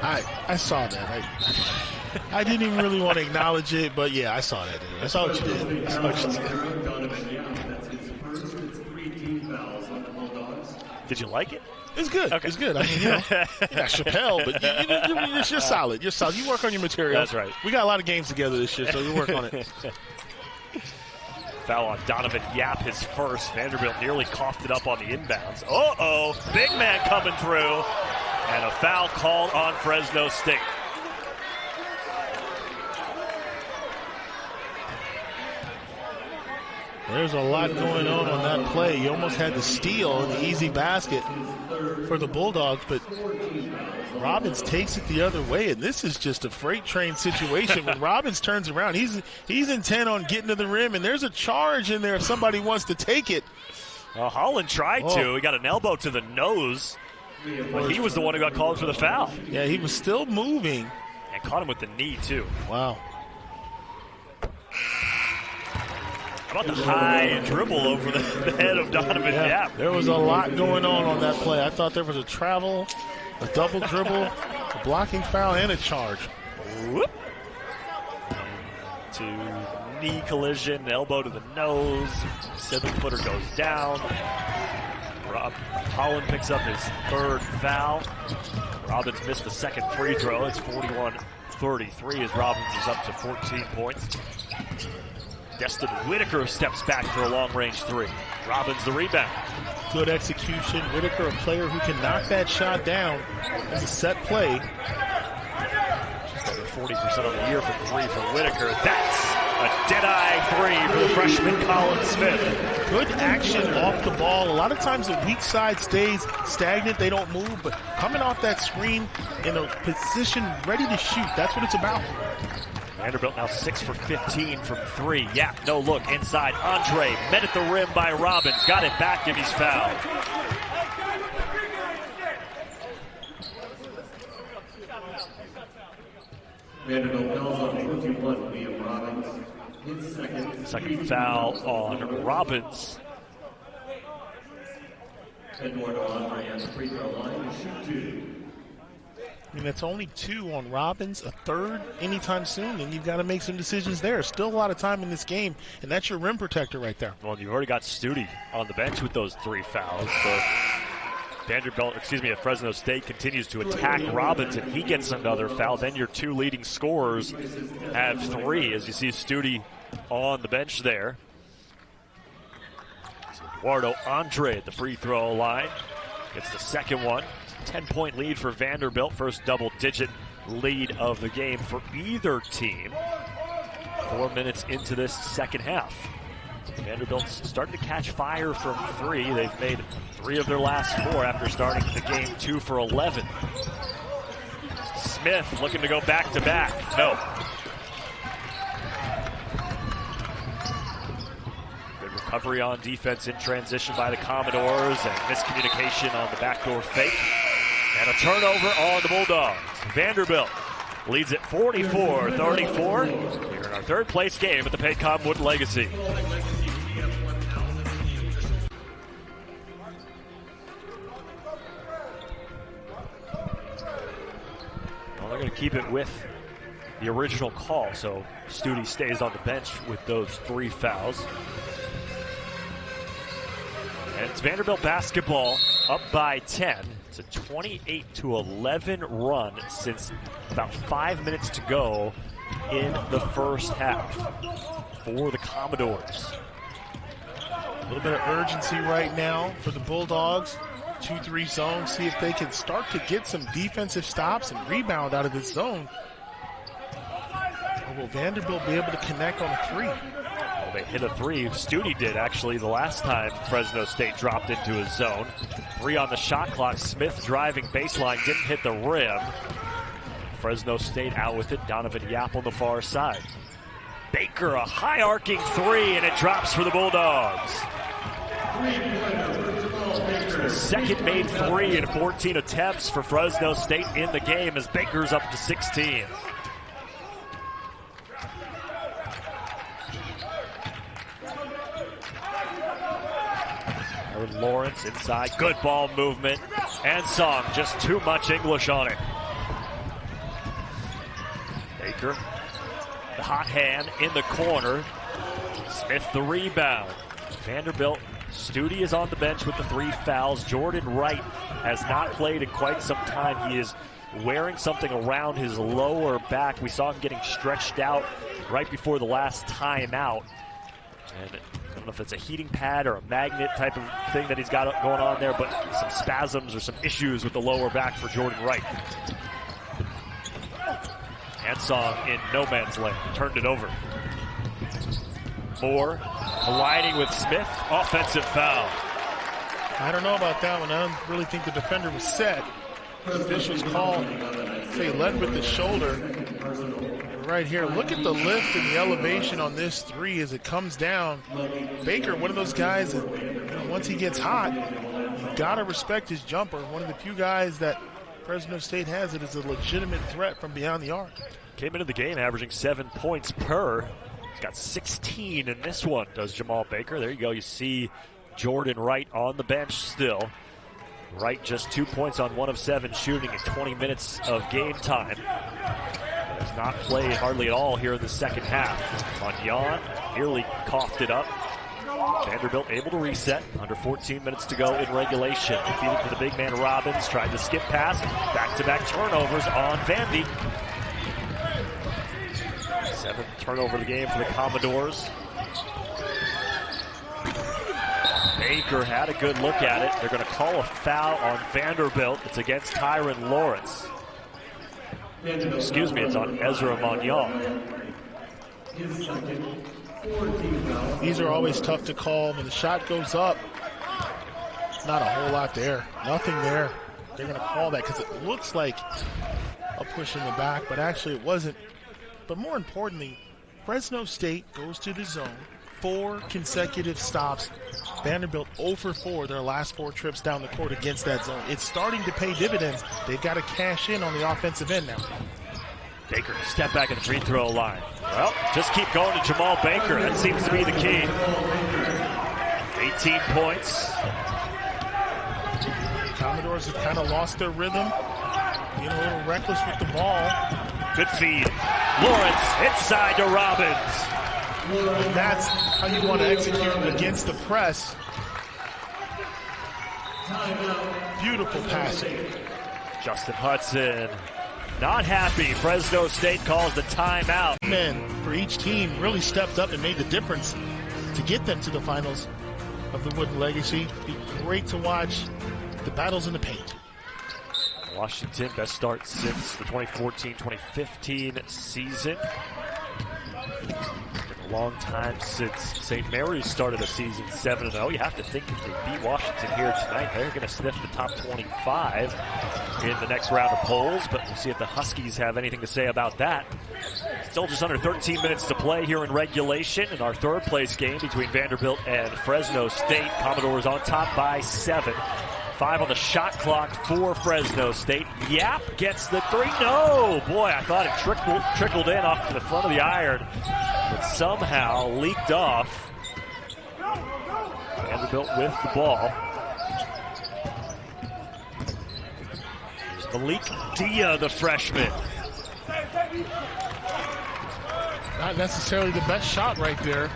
I saw that. I didn't even really want to acknowledge it, but yeah, I saw that. I saw what you did. I saw what you did. Did you like it? It's good. Okay. It's good. I mean, yeah, Chappelle, but you're solid. You're solid. You work on your material. That's right. We got a lot of games together this year, so you work on it. Foul on Donovan Yap, his first. Vanderbilt nearly coughed it up on the inbounds. Uh-oh, big man coming through, and a foul called on Fresno State. There's a lot going on that play. You almost had the steal in the easy basket for the Bulldogs, but Robbins takes it the other way, and this is just a freight train situation. When Robbins turns around, he's intent on getting to the rim, and there's a charge in there if somebody wants to take it. Well, Holland tried to. He got an elbow to the nose, but he was the one who got called for the foul. Yeah, he was still moving. And caught him with the knee, too. Wow. How about the high dribble over the head of Donovan Yap? There was a lot going on that play. I thought there was a travel, a double dribble, a blocking foul, and a charge. Whoop. To knee collision, elbow to the nose, 7-footer goes down. Holland picks up his third foul. Robbins missed the second free throw. It's 41-33 as Robbins is up to 14 points. Destin Whitaker steps back for a long-range three. Robbins the rebound. Good execution. Whitaker, a player who can knock that shot down as a set play. Just over 40% on the year from three for Whitaker. That's a dead-eye three for the freshman Colin Smith. Good action off the ball. A lot of times the weak side stays stagnant. They don't move, but coming off that screen in a position ready to shoot, that's what it's about. Vanderbilt now 6 for 15 from three. Yeah, no look inside. Andre met at the rim by Robbins. Got it back and he's fouled. Vanderbilt fouls on 21 via Robbins. His second foul on Robbins. Eduardo Andre on the free throw line to shoot two. I mean, that's only 2 on Robbins, a third anytime soon, and you've got to make some decisions there. Still a lot of time in this game, and that's your rim protector right there. Well, you've already got Studi on the bench with those 3 fouls. So if Fresno State continues to attack Robbins and he gets another foul, then your 2 leading scorers have 3, as you see Studi on the bench there. So Eduardo Andre at the free throw line gets the second one. 10-point lead for Vanderbilt, first double-digit lead of the game for either team. 4 minutes into this second half. Vanderbilt's starting to catch fire from 3. They've made 3 of their last 4 after starting the game 2 for 11. Smith looking to go back-to-back. No. Good recovery on defense in transition by the Commodores and miscommunication on the backdoor fake. And a turnover on the Bulldogs. Vanderbilt leads at 44-34. Here in our third place game at the Paycom Wood Legacy. Well, they're going to keep it with the original call, so Studi stays on the bench with those 3 fouls. And it's Vanderbilt basketball up by 10. It's a 28-11 run since about 5 minutes to go in the first half for the Commodores. A little bit of urgency right now for the Bulldogs. 2-3 zone, see if they can start to get some defensive stops and rebound out of this zone. Or will Vanderbilt be able to connect on a 3? Well, they hit a 3. Studi did, actually, the last time Fresno State dropped into his zone. 3 on the shot clock. Smith driving baseline, didn't hit the rim. Fresno State out with it. Donovan Yap on the far side. Baker, a high arcing 3, and it drops for the Bulldogs. The second made 3 in 14 attempts for Fresno State in the game as Baker's up to 16. Aaron Lawrence inside, good ball movement, and Song just too much English on it. Baker, the hot hand in the corner. Smith the rebound. Vanderbilt, Studi is on the bench with the 3 fouls. Jordan Wright has not played in quite some time. He is wearing something around his lower back. We saw him getting stretched out right before the last timeout. And I don't know if it's a heating pad or a magnet type of thing that he's got going on there, but some spasms or some issues with the lower back for Jordan Wright. Hansong in no man's land, turned it over. Moore colliding with Smith, offensive foul. I don't know about that one. I don't really think the defender was set. The officials called, say, led with the shoulder. And right here, look at the lift and the elevation on this 3 as it comes down. Baker, one of those guys that once he gets hot, you gotta respect his jumper. One of the few guys that Fresno State has that is a legitimate threat from beyond the arc. Came into the game averaging 7 points per. He's got 16 in this one, does Jamal Baker. There you go. You see Jordan Wright on the bench still. Wright just 2 points on 1 of 7 shooting in 20 minutes of game time. Has not played hardly at all here in the second half. Magnan nearly coughed it up. Vanderbilt able to reset. Under 14 minutes to go in regulation. They feed it to the big man Robbins. Tried to skip pass. Back-to-back turnovers on Vandy. 7th turnover of the game for the Commodores. Baker had a good look at it. They're going to call a foul on Vanderbilt. It's against Tyron Lawrence. Excuse me, it's on Ezra Magnon. These are always tough to call. When the shot goes up, not a whole lot there. Nothing there. They're going to call that because it looks like a push in the back, but actually it wasn't. But more importantly, Fresno State goes to the zone. 4 consecutive stops. Vanderbilt 0 for 4 their last 4 trips down the court against that zone. It's starting to pay dividends. They've got to cash in on the offensive end now. Baker, step back at the free throw line. Well, just keep going to Jamal Baker. That seems to be the key. 18 points. Commodores have kind of lost their rhythm. Being a little reckless with the ball. Good feed. Lawrence inside to Robbins. And that's how you want to execute against the press. Beautiful passing. Justin Hudson not happy. Fresno State calls the timeout. Men for each team really stepped up and made the difference to get them to the finals of the Wooden Legacy. Be great to watch the battles in the paint. Washington, best start since the 2014-2015 season. A long time since St. Mary's started a season 7-0. You have to think if they beat Washington here tonight, they're going to sniff the top 25 in the next round of polls, but we'll see if the Huskies have anything to say about that. Still just under 13 minutes to play here in regulation in our third place game between Vanderbilt and Fresno State. Commodores on top by 7. 5 on the shot clock for Fresno State. Yap gets the 3. No! Boy, I thought it trickled in off to the front of the iron, but somehow leaked off. Vanderbilt with the ball. There's Malik Dia, the freshman. Not necessarily the best shot right there.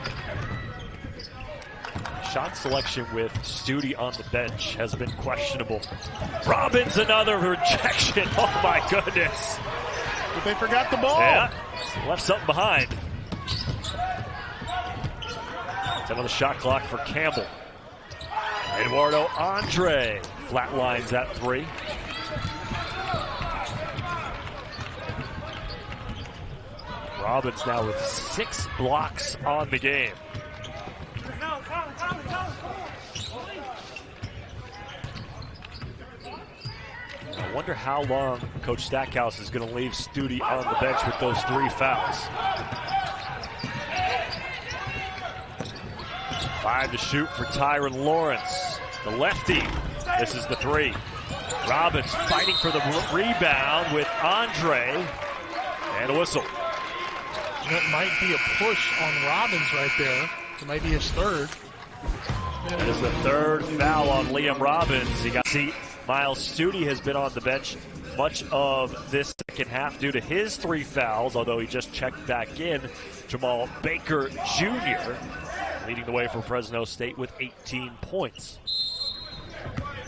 Shot selection with Studi on the bench has been questionable. Robbins, another rejection. Oh my goodness. But they forgot the ball. Yeah, left something behind. 10 on the shot clock for Campbell. Eduardo Andre flatlines at 3. Robbins now with 6 blocks on the game. I wonder how long Coach Stackhouse is going to leave Studi on the bench with those 3 fouls. 5 to shoot for Tyron Lawrence. The lefty. This is the 3. Robbins fighting for the rebound with Andre. And a whistle. That might be a push on Robbins right there. It might be his 3rd. That is the 3rd foul on Liam Robbins. He got see. Miles Studi has been on the bench much of this second half due to his 3 fouls, although he just checked back in. Jamal Baker Jr. leading the way for Fresno State with 18 points.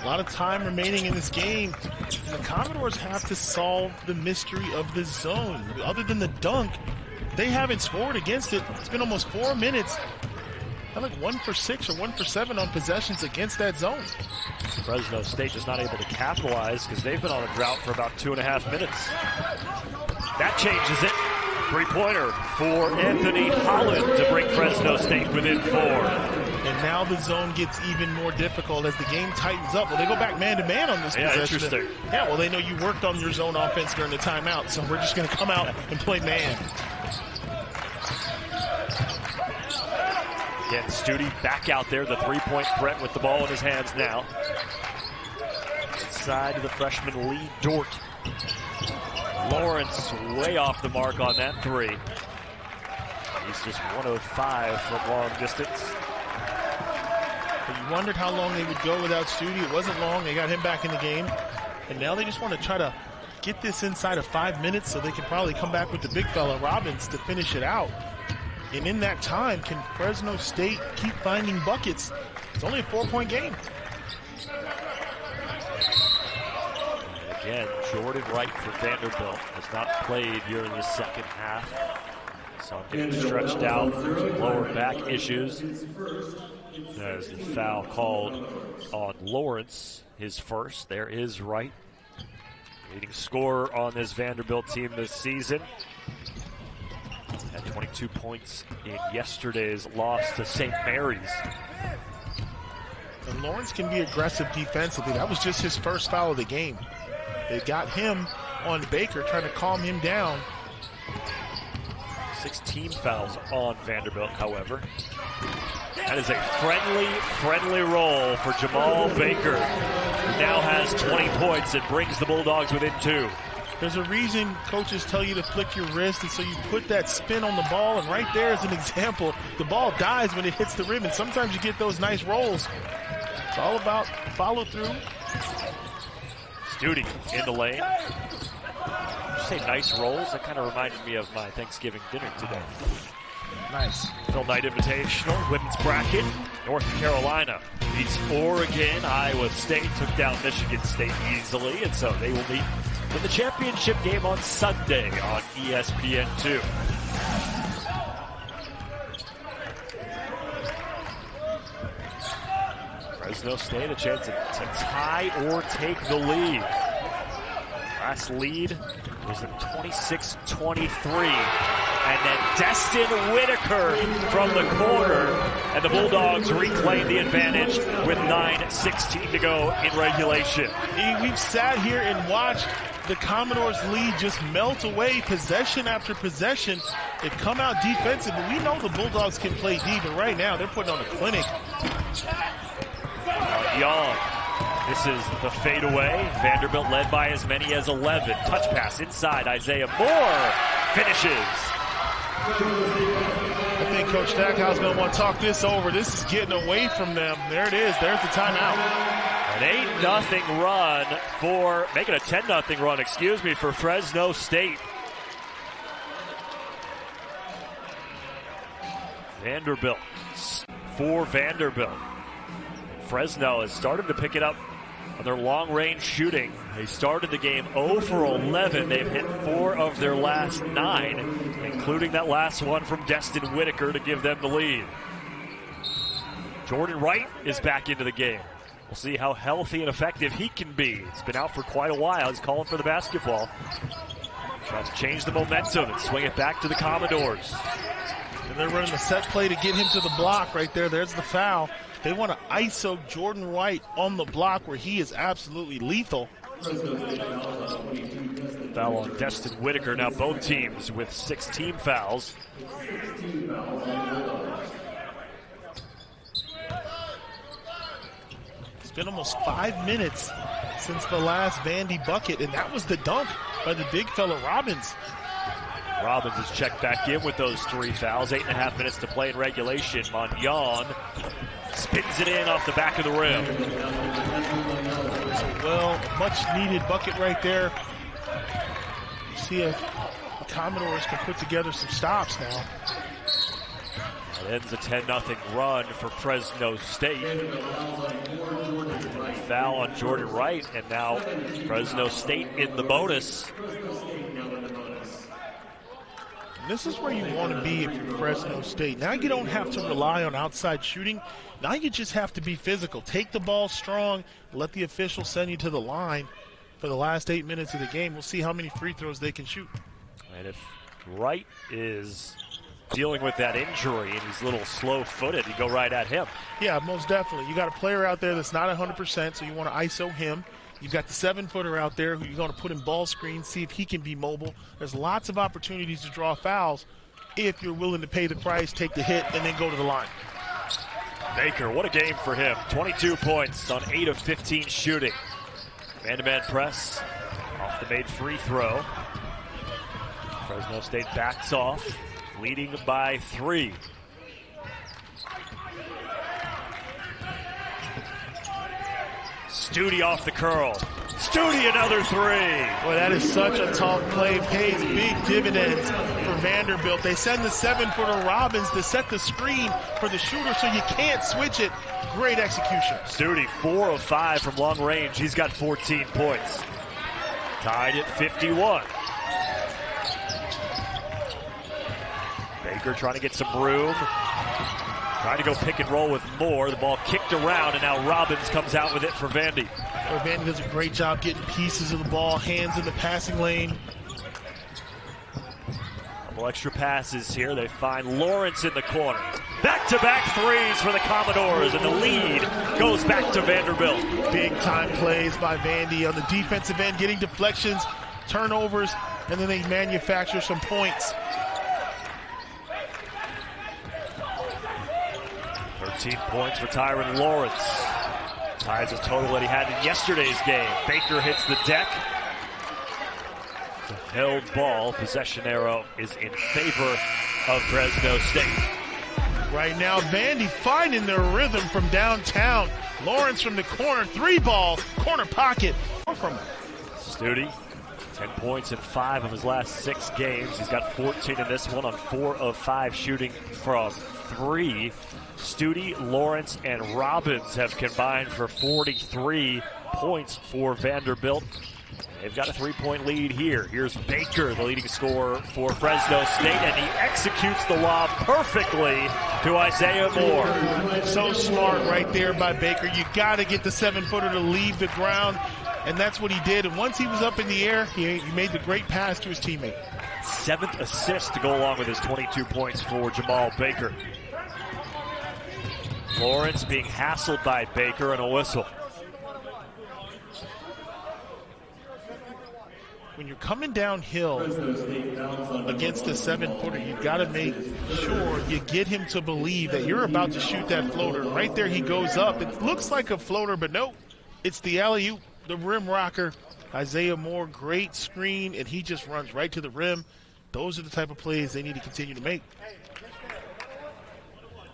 A lot of time remaining in this game. And the Commodores have to solve the mystery of the zone. Other than the dunk, they haven't scored against it. It's been almost 4 minutes. They're like 1 for 6 or 1 for 7 on possessions against that zone. Fresno State just not able to capitalize because they've been on a drought for about 2.5 minutes. That changes it. 3-pointer for Anthony Holland to bring Fresno State within 4. And now the zone gets even more difficult as the game tightens up. Well, they go back man-to-man on this possession. Interesting. Yeah, well, they know you worked on your zone offense during the timeout, so we're just going to come out and play man. Again, Studi back out there, the 3-point threat with the ball in his hands now. Inside to the freshman Lee Dort. Lawrence way off the mark on that 3. He's just 105 from long distance. But you wondered how long they would go without Studi. It wasn't long. They got him back in the game. And now they just want to try to get this inside of 5 minutes so they can probably come back with the big fella, Robbins, to finish it out. And in that time, can Fresno State keep finding buckets? It's only a 4-point game. And again, Jordan Wright for Vanderbilt has not played here in the second half. So getting stretched out, lower back issues. There's the foul called on Lawrence, his first. There is Wright, leading scorer on this Vanderbilt team this season. Had 22 points in yesterday's loss to St. Mary's. And Lawrence can be aggressive defensively. That was just his first foul of the game. They got him on Baker, trying to calm him down. 16 fouls on Vanderbilt, however. That is a friendly roll for Jamal Baker, who now has 20 points and brings the Bulldogs within 2. There's a reason coaches tell you to flick your wrist, and so you put that spin on the ball, and right there is an example. The ball dies when it hits the rim, and sometimes you get those nice rolls. It's all about follow through. Studi in the lane. Did you say nice rolls? That kind of reminded me of my Thanksgiving dinner today. Nice. Phil Knight Invitational, women's bracket. North Carolina beats Oregon. Iowa State took down Michigan State easily, and so they will meet in the championship game on Sunday on ESPN2. Fresno State a chance to tie or take the lead. Last lead was a 26-23. And then Destin Whitaker from the corner. And the Bulldogs reclaim the advantage with 9:16 to go in regulation. We've sat here and watched the Commodores' lead just melt away possession after possession. They've come out defensive, but we know the Bulldogs can play D, but right now they're putting on a clinic. Young. This is the fadeaway. Vanderbilt led by as many as 11. Touch pass inside. Isaiah Moore finishes. I think Coach Stackhouse is going to want to talk this over. This is getting away from them. There it is. There's the timeout. An 8-0 run for, making a 10-0 run, excuse me, for Fresno State. Vanderbilt for Vanderbilt. Fresno has started to pick it up on their long-range shooting. They started the game 0 for 11. They've hit 4 of their last 9, including that last one from Destin Whitaker to give them the lead. Jordan Wright is back into the game. We'll see how healthy and effective he can be. He's been out for quite a while. He's calling for the basketball. Trying to change the momentum and swing it back to the Commodores. And they're running the set play to get him to the block right there. There's the foul. They want to ISO Jordan Wright on the block where he is absolutely lethal. Foul on Destin Whitaker. Now both teams with 6 team fouls. It's been almost 5 minutes since the last Vandy bucket, and that was the dunk by the big fella Robbins. Robbins is checked back in with those 3 fouls. 8.5 minutes to play in regulation. Monyon spins it in off the back of the rim. Well, much needed bucket right there. You see if the Commodores can put together some stops now. It ends a 10-0 run for Fresno State. Foul on Jordan Wright, and now Fresno State in the bonus. This is where you want to be if you're Fresno State. Now you don't have to rely on outside shooting. Now you just have to be physical. Take the ball strong. Let the official send you to the line for the last 8 minutes of the game. We'll see how many free throws they can shoot. And if Wright is dealing with that injury and he's a little slow-footed, you go right at him. Yeah, most definitely. You got a player out there that's not 100%, so you want to ISO him. You've got the 7-footer out there who you're going to put in ball screens, see if he can be mobile. There's lots of opportunities to draw fouls if you're willing to pay the price, take the hit, and then go to the line. Baker, what a game for him. 22 points on 8 of 15 shooting. Man-to-man press off the made free throw. Fresno State backs off, leading by 3. Studi off the curl. Studi another 3. Boy, that is such a tough play. Pays big dividends for Vanderbilt. They send the 7-footer Robbins to set the screen for the shooter so you can't switch it. Great execution. Studi, 4 of 5 from long range. He's got 14 points. Tied at 51. Baker trying to get some room. Trying to go pick and roll with Moore. The ball kicked around, and now Robbins comes out with it for Vandy. Vandy does a great job getting pieces of the ball, hands in the passing lane. Couple extra passes here. They find Lawrence in the corner. Back-to-back threes for the Commodores, and the lead goes back to Vanderbilt. Big-time plays by Vandy on the defensive end, getting deflections, turnovers, and then they manufacture some points. 13 points for Tyron Lawrence. Ties the total that he had in yesterday's game. Baker hits the deck. It's a held ball. Possession arrow is in favor of Fresno State. Right now, Vandy finding their rhythm from downtown. Lawrence from the corner, 3 balls, corner pocket. From Studi, 10 points in 5 of his last 6 games. He's got 14 in this one on 4 of 5 shooting from 3. Studi, Lawrence, and Robbins have combined for 43 points for Vanderbilt. They've got a 3-point lead here. Here's Baker, the leading scorer for Fresno State, and he executes the lob perfectly to Isaiah Moore. So smart right there by Baker. You got to get the 7-footer to leave the ground, and that's what he did. And once he was up in the air, he made the great pass to his teammate. 7th assist to go along with his 22 points for Jamal Baker. Lawrence being hassled by Baker, and a whistle. When you're coming downhill against a 7-footer, you've got to make sure you get him to believe that you're about to shoot that floater. Right there he goes up. It looks like a floater, but no, it's the alley-oop, the rim rocker. Isaiah Moore, great screen, and he just runs right to the rim. Those are the type of plays they need to continue to make.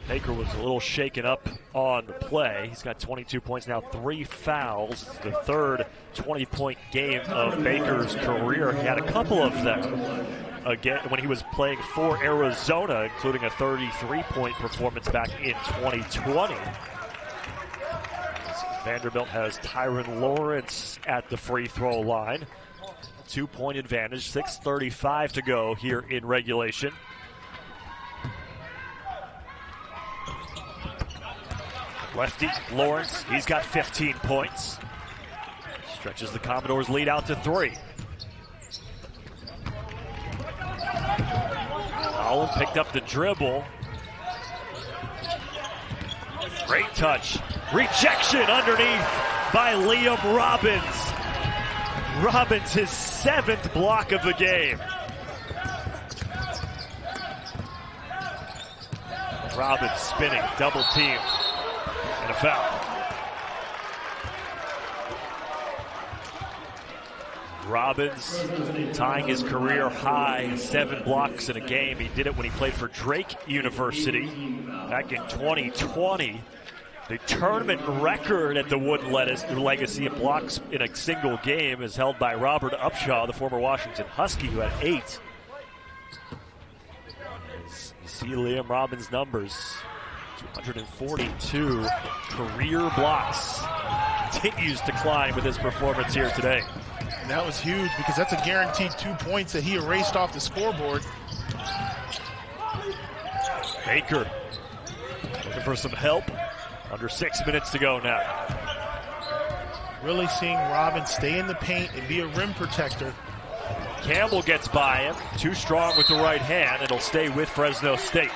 Baker was a little shaken up on the play. He's got 22 points now, 3 fouls. It's the third 20-point game of Baker's career. He had a couple of them again when he was playing for Arizona, including a 33-point performance back in 2020. Vanderbilt has Tyron Lawrence at the free throw line. 2-point advantage, 6:35 to go here in regulation. Lefty Lawrence, he's got 15 points. Stretches the Commodores' lead out to 3. Allen picked up the dribble. Great touch. Rejection underneath by Liam Robbins. Robbins, his 7th block of the game. Robbins spinning, double teamed. And a foul. Robbins tying his career high, 7 blocks in a game. He did it when he played for Drake University back in 2020. The tournament record at the Wooden Legacy of blocks in a single game is held by Robert Upshaw, the former Washington Husky, who had 8. You see Liam Robbins' numbers. 242 career blocks. Continues to climb with his performance here today. And that was huge because that's a guaranteed 2 points that he erased off the scoreboard. Baker looking for some help. Under 6 minutes to go now. Really seeing Robbins stay in the paint and be a rim protector. Campbell gets by him. Too strong with the right hand. It'll stay with Fresno State.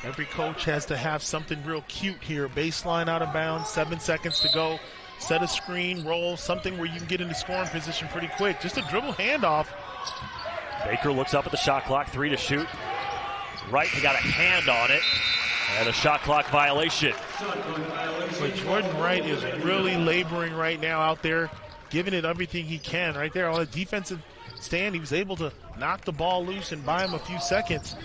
Every coach has to have something real cute here. Baseline out of bounds, 7 seconds to go. Set a screen, roll, something where you can get into scoring position pretty quick. Just a dribble handoff. Baker looks up at the shot clock, 3 to shoot. Wright, he got a hand on it. And a shot clock violation. But Jordan Wright is really laboring right now out there, giving it everything he can. Right there on the defensive stand, he was able to knock the ball loose and buy him a few seconds.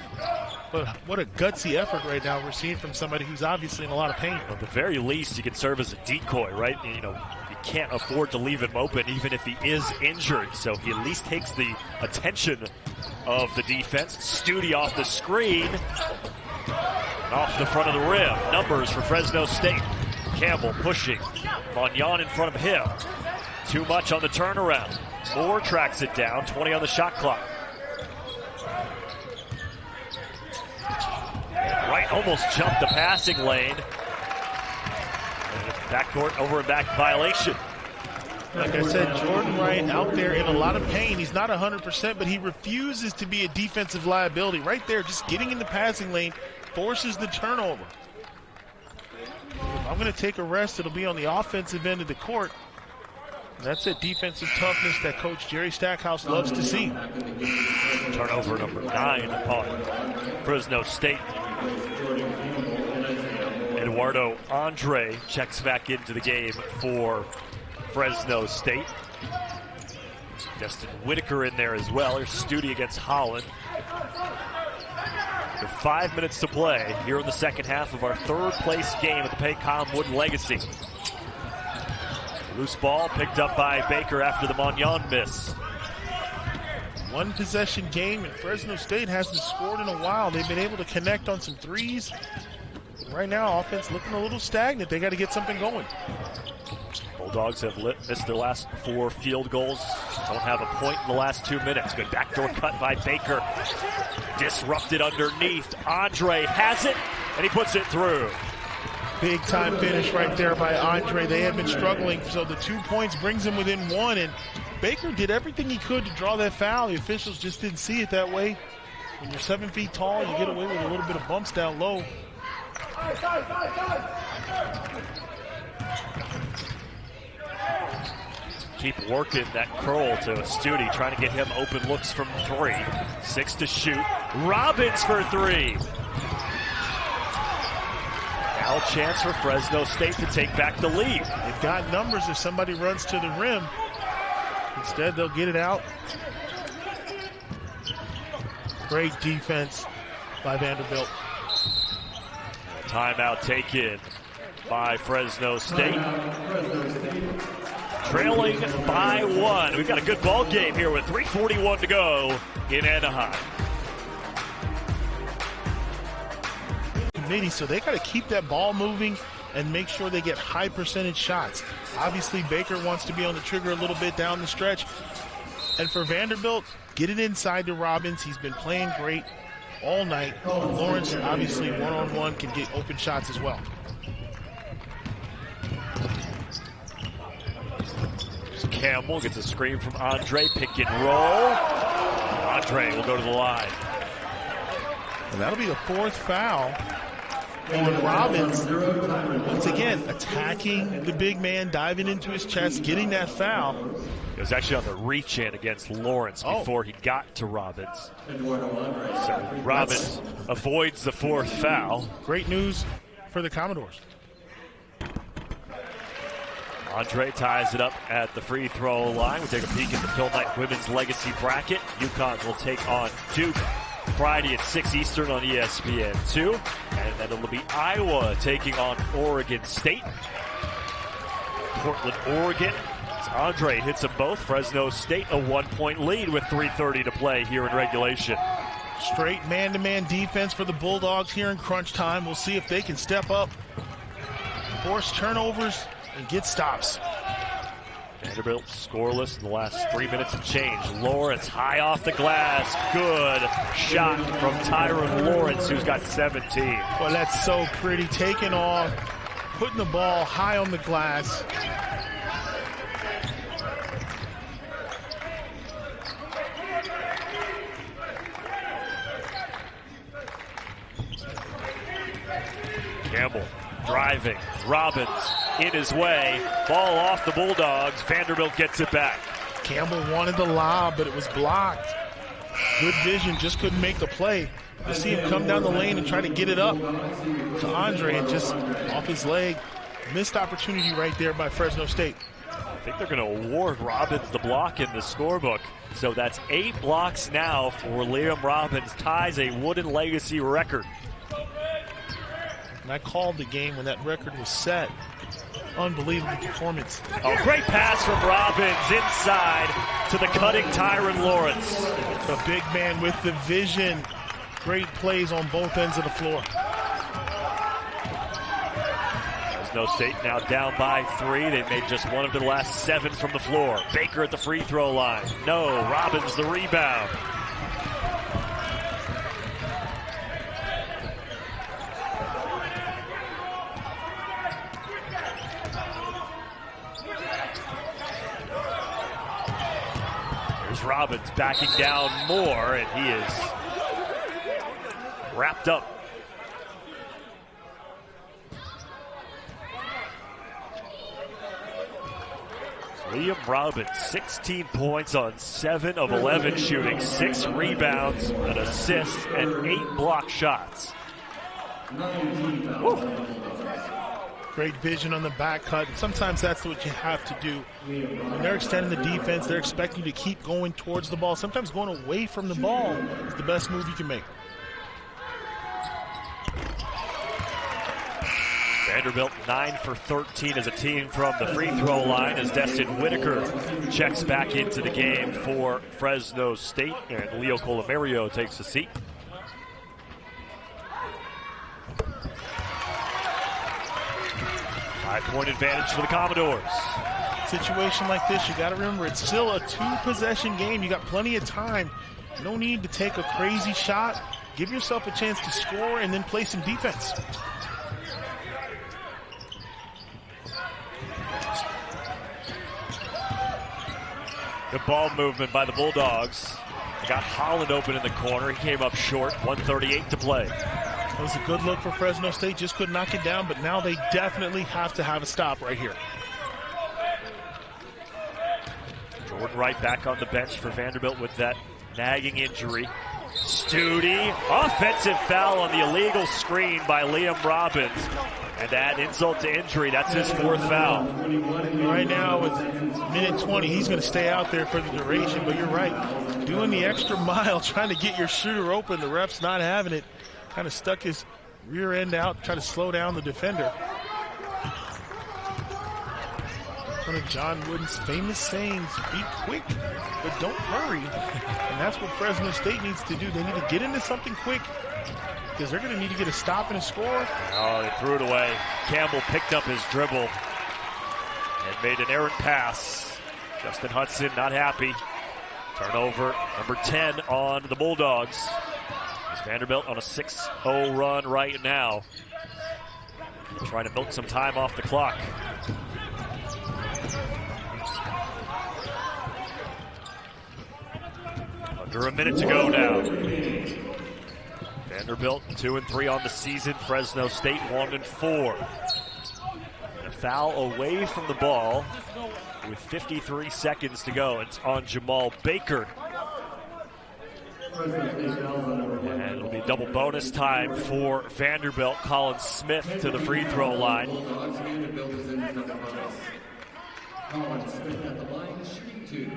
But what a gutsy effort right now we're seeing from somebody who's obviously in a lot of pain. At the very least, he can serve as a decoy, right? You know, you can't afford to leave him open even if he is injured. So he at least takes the attention of the defense. Studi off the screen. And off the front of the rim. Numbers for Fresno State. Campbell pushing. Magnan in front of him. Too much on the turnaround. Moore tracks it down. 20 on the shot clock. Wright almost jumped the passing lane. Backcourt over and back violation. Like I said, Jordan Wright out there in a lot of pain. He's not 100%, but he refuses to be a defensive liability. Right there, just getting in the passing lane, forces the turnover. If I'm going to take a rest, it'll be on the offensive end of the court. And that's a defensive toughness that Coach Jerry Stackhouse loves to see. Turnover number 9 on Fresno State. Eduardo Andre checks back into the game for Fresno State. Destin Whitaker in there as well. Here's Studi against Holland. With 5 minutes to play here in the second half of our third place game at the Paycom Wooden Legacy. Loose ball picked up by Baker after the Magnan miss. One possession game, and Fresno State hasn't scored in a while. They've been able to connect on some threes. Right now, offense looking a little stagnant. They got to get something going. Bulldogs have missed their last 4 field goals. Don't have a point in the last 2 minutes. Good backdoor cut by Baker. Disrupted underneath. Andre has it, and he puts it through. Big time finish right there by Andre. They have been struggling, so the 2 points brings them within 1, and Baker did everything he could to draw that foul. The officials just didn't see it that way. When you're 7 feet tall, you get away with a little bit of bumps down low. Keep working that curl to Studi, trying to get him open looks from 3. 6 to shoot. Robbins for 3. Now a chance for Fresno State to take back the lead. They've got numbers if somebody runs to the rim. Instead, they'll get it out. Great defense by Vanderbilt. Timeout taken by Fresno State. Trailing by 1. We've got a good ball game here with 3:41 to go in Anaheim. Committee, so they got to keep that ball moving and make sure they get high percentage shots. Obviously, Baker wants to be on the trigger a little bit down the stretch. And for Vanderbilt, get it inside to Robbins. He's been playing great all night. Lawrence, obviously, one-on-one can get open shots as well. Campbell gets a screen from Andre, pick and roll. Andre will go to the line. And that'll be the 4th foul on Robbins. Once again, attacking the big man, diving into his chest, getting that foul. It was actually on the reach in against Lawrence before he got to Robbins. So Robbins avoids the 4th foul. Great news for the Commodores. Andre ties it up at the free throw line. We take a peek at the Phil Knight Women's Legacy bracket. UConn will take on Duke Friday at 6 Eastern on ESPN2. And then it'll be Iowa taking on Oregon State. Portland, Oregon. As Andre hits them both. Fresno State a 1-point lead with 3:30 to play here in regulation. Straight man-to-man defense for the Bulldogs here in crunch time. We'll see if they can step up, force turnovers, and get stops. Vanderbilt scoreless in the last 3 minutes and change. Lawrence high off the glass. Good shot from Tyron Lawrence, who's got 17. Well, that's so pretty. Taking off, putting the ball high on the glass. Campbell driving. Robbins in his way. Ball off the Bulldogs. Vanderbilt gets it back. Campbell wanted the lob, but it was blocked. Good vision, just couldn't make the play. You see him come down the lane and try to get it up to Andre, and just off his leg. Missed opportunity right there by Fresno State. I think they're going to award Robbins the block in the scorebook. So that's 8 blocks now for Liam Robbins. Ties a Wooden Legacy record. And I called the game when that record was set. Unbelievable performance. Oh, great pass from Robbins inside to the cutting Tyron Lawrence. The big man with the vision. Great plays on both ends of the floor. Fresno State now down by 3. They've made just one of their last 7 from the floor. Baker at the free throw line. No, Robbins the rebound. Here's Robbins backing down more, and he is wrapped up. Liam Robbins, 16 points on 7 of 11 shooting, 6 rebounds, an assist, and 8 block shots. Woo. Great vision on the back cut. Sometimes that's what you have to do. When they're extending the defense, they're expecting you to keep going towards the ball. Sometimes going away from the ball is the best move you can make. Vanderbilt 9 for 13 as a team from the free throw line as Destin Whitaker checks back into the game for Fresno State, and Leo Colomario takes a seat. Five-point advantage for the Commodores. Situation like this, you got to remember it's still a 2-possession game. You got plenty of time. No need to take a crazy shot. Give yourself a chance to score and then play some defense. Good ball movement by the Bulldogs. They got Holland open in the corner. He came up short, 1:38 to play. That was a good look for Fresno State. Just couldn't knock it down, but now they definitely have to have a stop right here. Jordan Wright back on the bench for Vanderbilt with that nagging injury. Studi, offensive foul on the illegal screen by Liam Robbins. And to add insult to injury, that's his 4th foul. Right now, with minute 20, he's going to stay out there for the duration, but you're right. Doing the extra mile, trying to get your shooter open. The ref's not having it. Kind of stuck his rear end out, trying to slow down the defender. One of John Wooden's famous sayings, be quick, but don't hurry. And that's what Fresno State needs to do. They need to get into something quick, because they're going to need to get a stop and a score. Oh, they threw it away. Campbell picked up his dribble and made an errant pass. Justin Hudson not happy. Turnover number 10 on the Bulldogs. Vanderbilt on a 6-0 run right now. Trying to milk some time off the clock. Under a minute to go now. Vanderbilt 2-3 on the season. Fresno State 1-4. A foul away from the ball with 53 seconds to go. It's on Jamal Baker. And it'll be double bonus time for Vanderbilt. Colin Smith to the free throw line. Colin Smith at the line, shooting 2.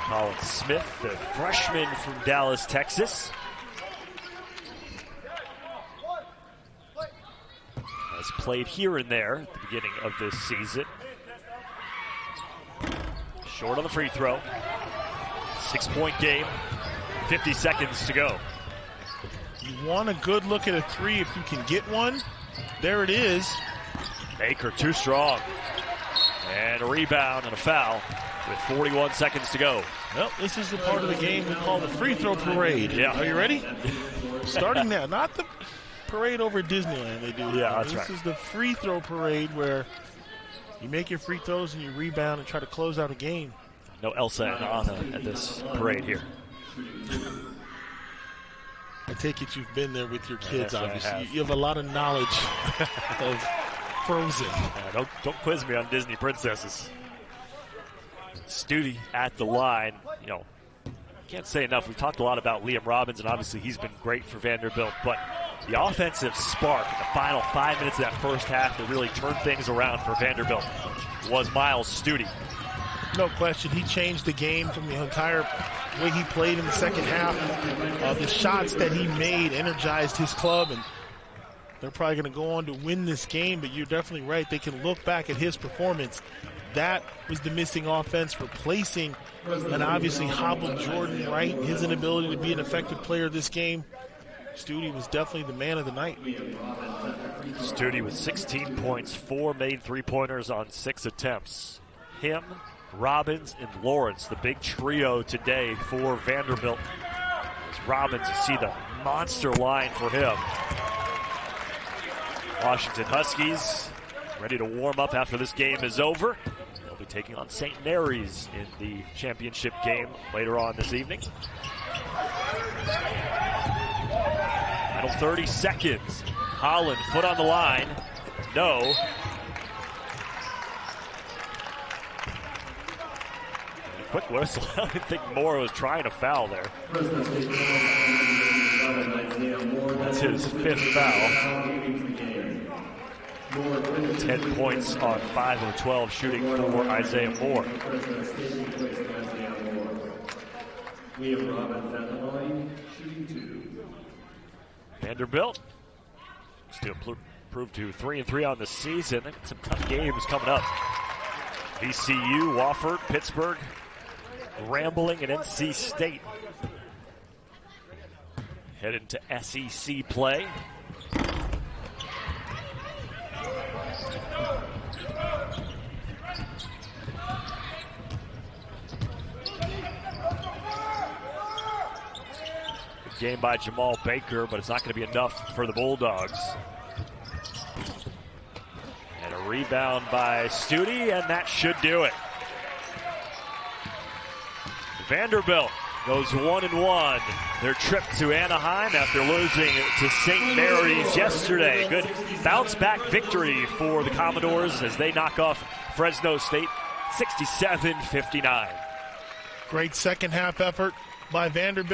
Colin Smith, the freshman from Dallas, Texas. Has played here and there at the beginning of this season. Short on the free throw. 6-point game. 50 seconds to go. You want a good look at a 3 if you can get one. There it is. Baker too strong. And a rebound and a foul with 41 seconds to go. Well, this is the part of the game we call the free throw parade. Yeah. Are you ready? Starting now. Not the parade over at Disneyland they do. Yeah, that's right. This is the free throw parade where you make your free throws and you rebound and try to close out a game. No Elsa and Anna at this parade here. I take it you've been there with your kids, Yes, I obviously. have. You have a lot of knowledge of Frozen. Yeah, don't quiz me on Disney princesses. Studi at the line. You know, can't say enough. We've talked a lot about Liam Robbins, and obviously he's been great for Vanderbilt. But the offensive spark in the final 5 minutes of that first half to really turn things around for Vanderbilt was Miles Studi. No question. He changed the game from the entire way he played in the second half. The shots that he made energized his club, and they're probably going to go on to win this game, but you're definitely right. They can look back at his performance. That was the missing offense, replacing an obviously hobbled Jordan Wright, his inability to be an effective player this game. Studi was definitely the man of the night. Studi with 16 points, 4 made three-pointers on 6 attempts. Him, Robbins, and Lawrence, the big trio today for Vanderbilt. As Robbins, you see the monster line for him. Washington Huskies ready to warm up after this game is over. They'll be taking on St. Mary's in the championship game later on this evening. Final 30 seconds. Holland, foot on the line. No. A quick whistle. I don't think Moore was trying to foul there. That's his 5th foul. 10 points on 5 of 12 shooting for Isaiah Moore. Vanderbilt still improved to 3-3 on the season. Some tough games coming up. VCU, Wofford, Pittsburgh, Grambling, and NC State. Headed to SEC play. Game by Jamal Baker, but it's not going to be enough for the Bulldogs. And a rebound by Studi, and that should do it. Vanderbilt goes 1-1. Their trip to Anaheim after losing to St. Mary's yesterday. Good bounce-back victory for the Commodores as they knock off Fresno State 67-59. Great second half effort by Vanderbilt.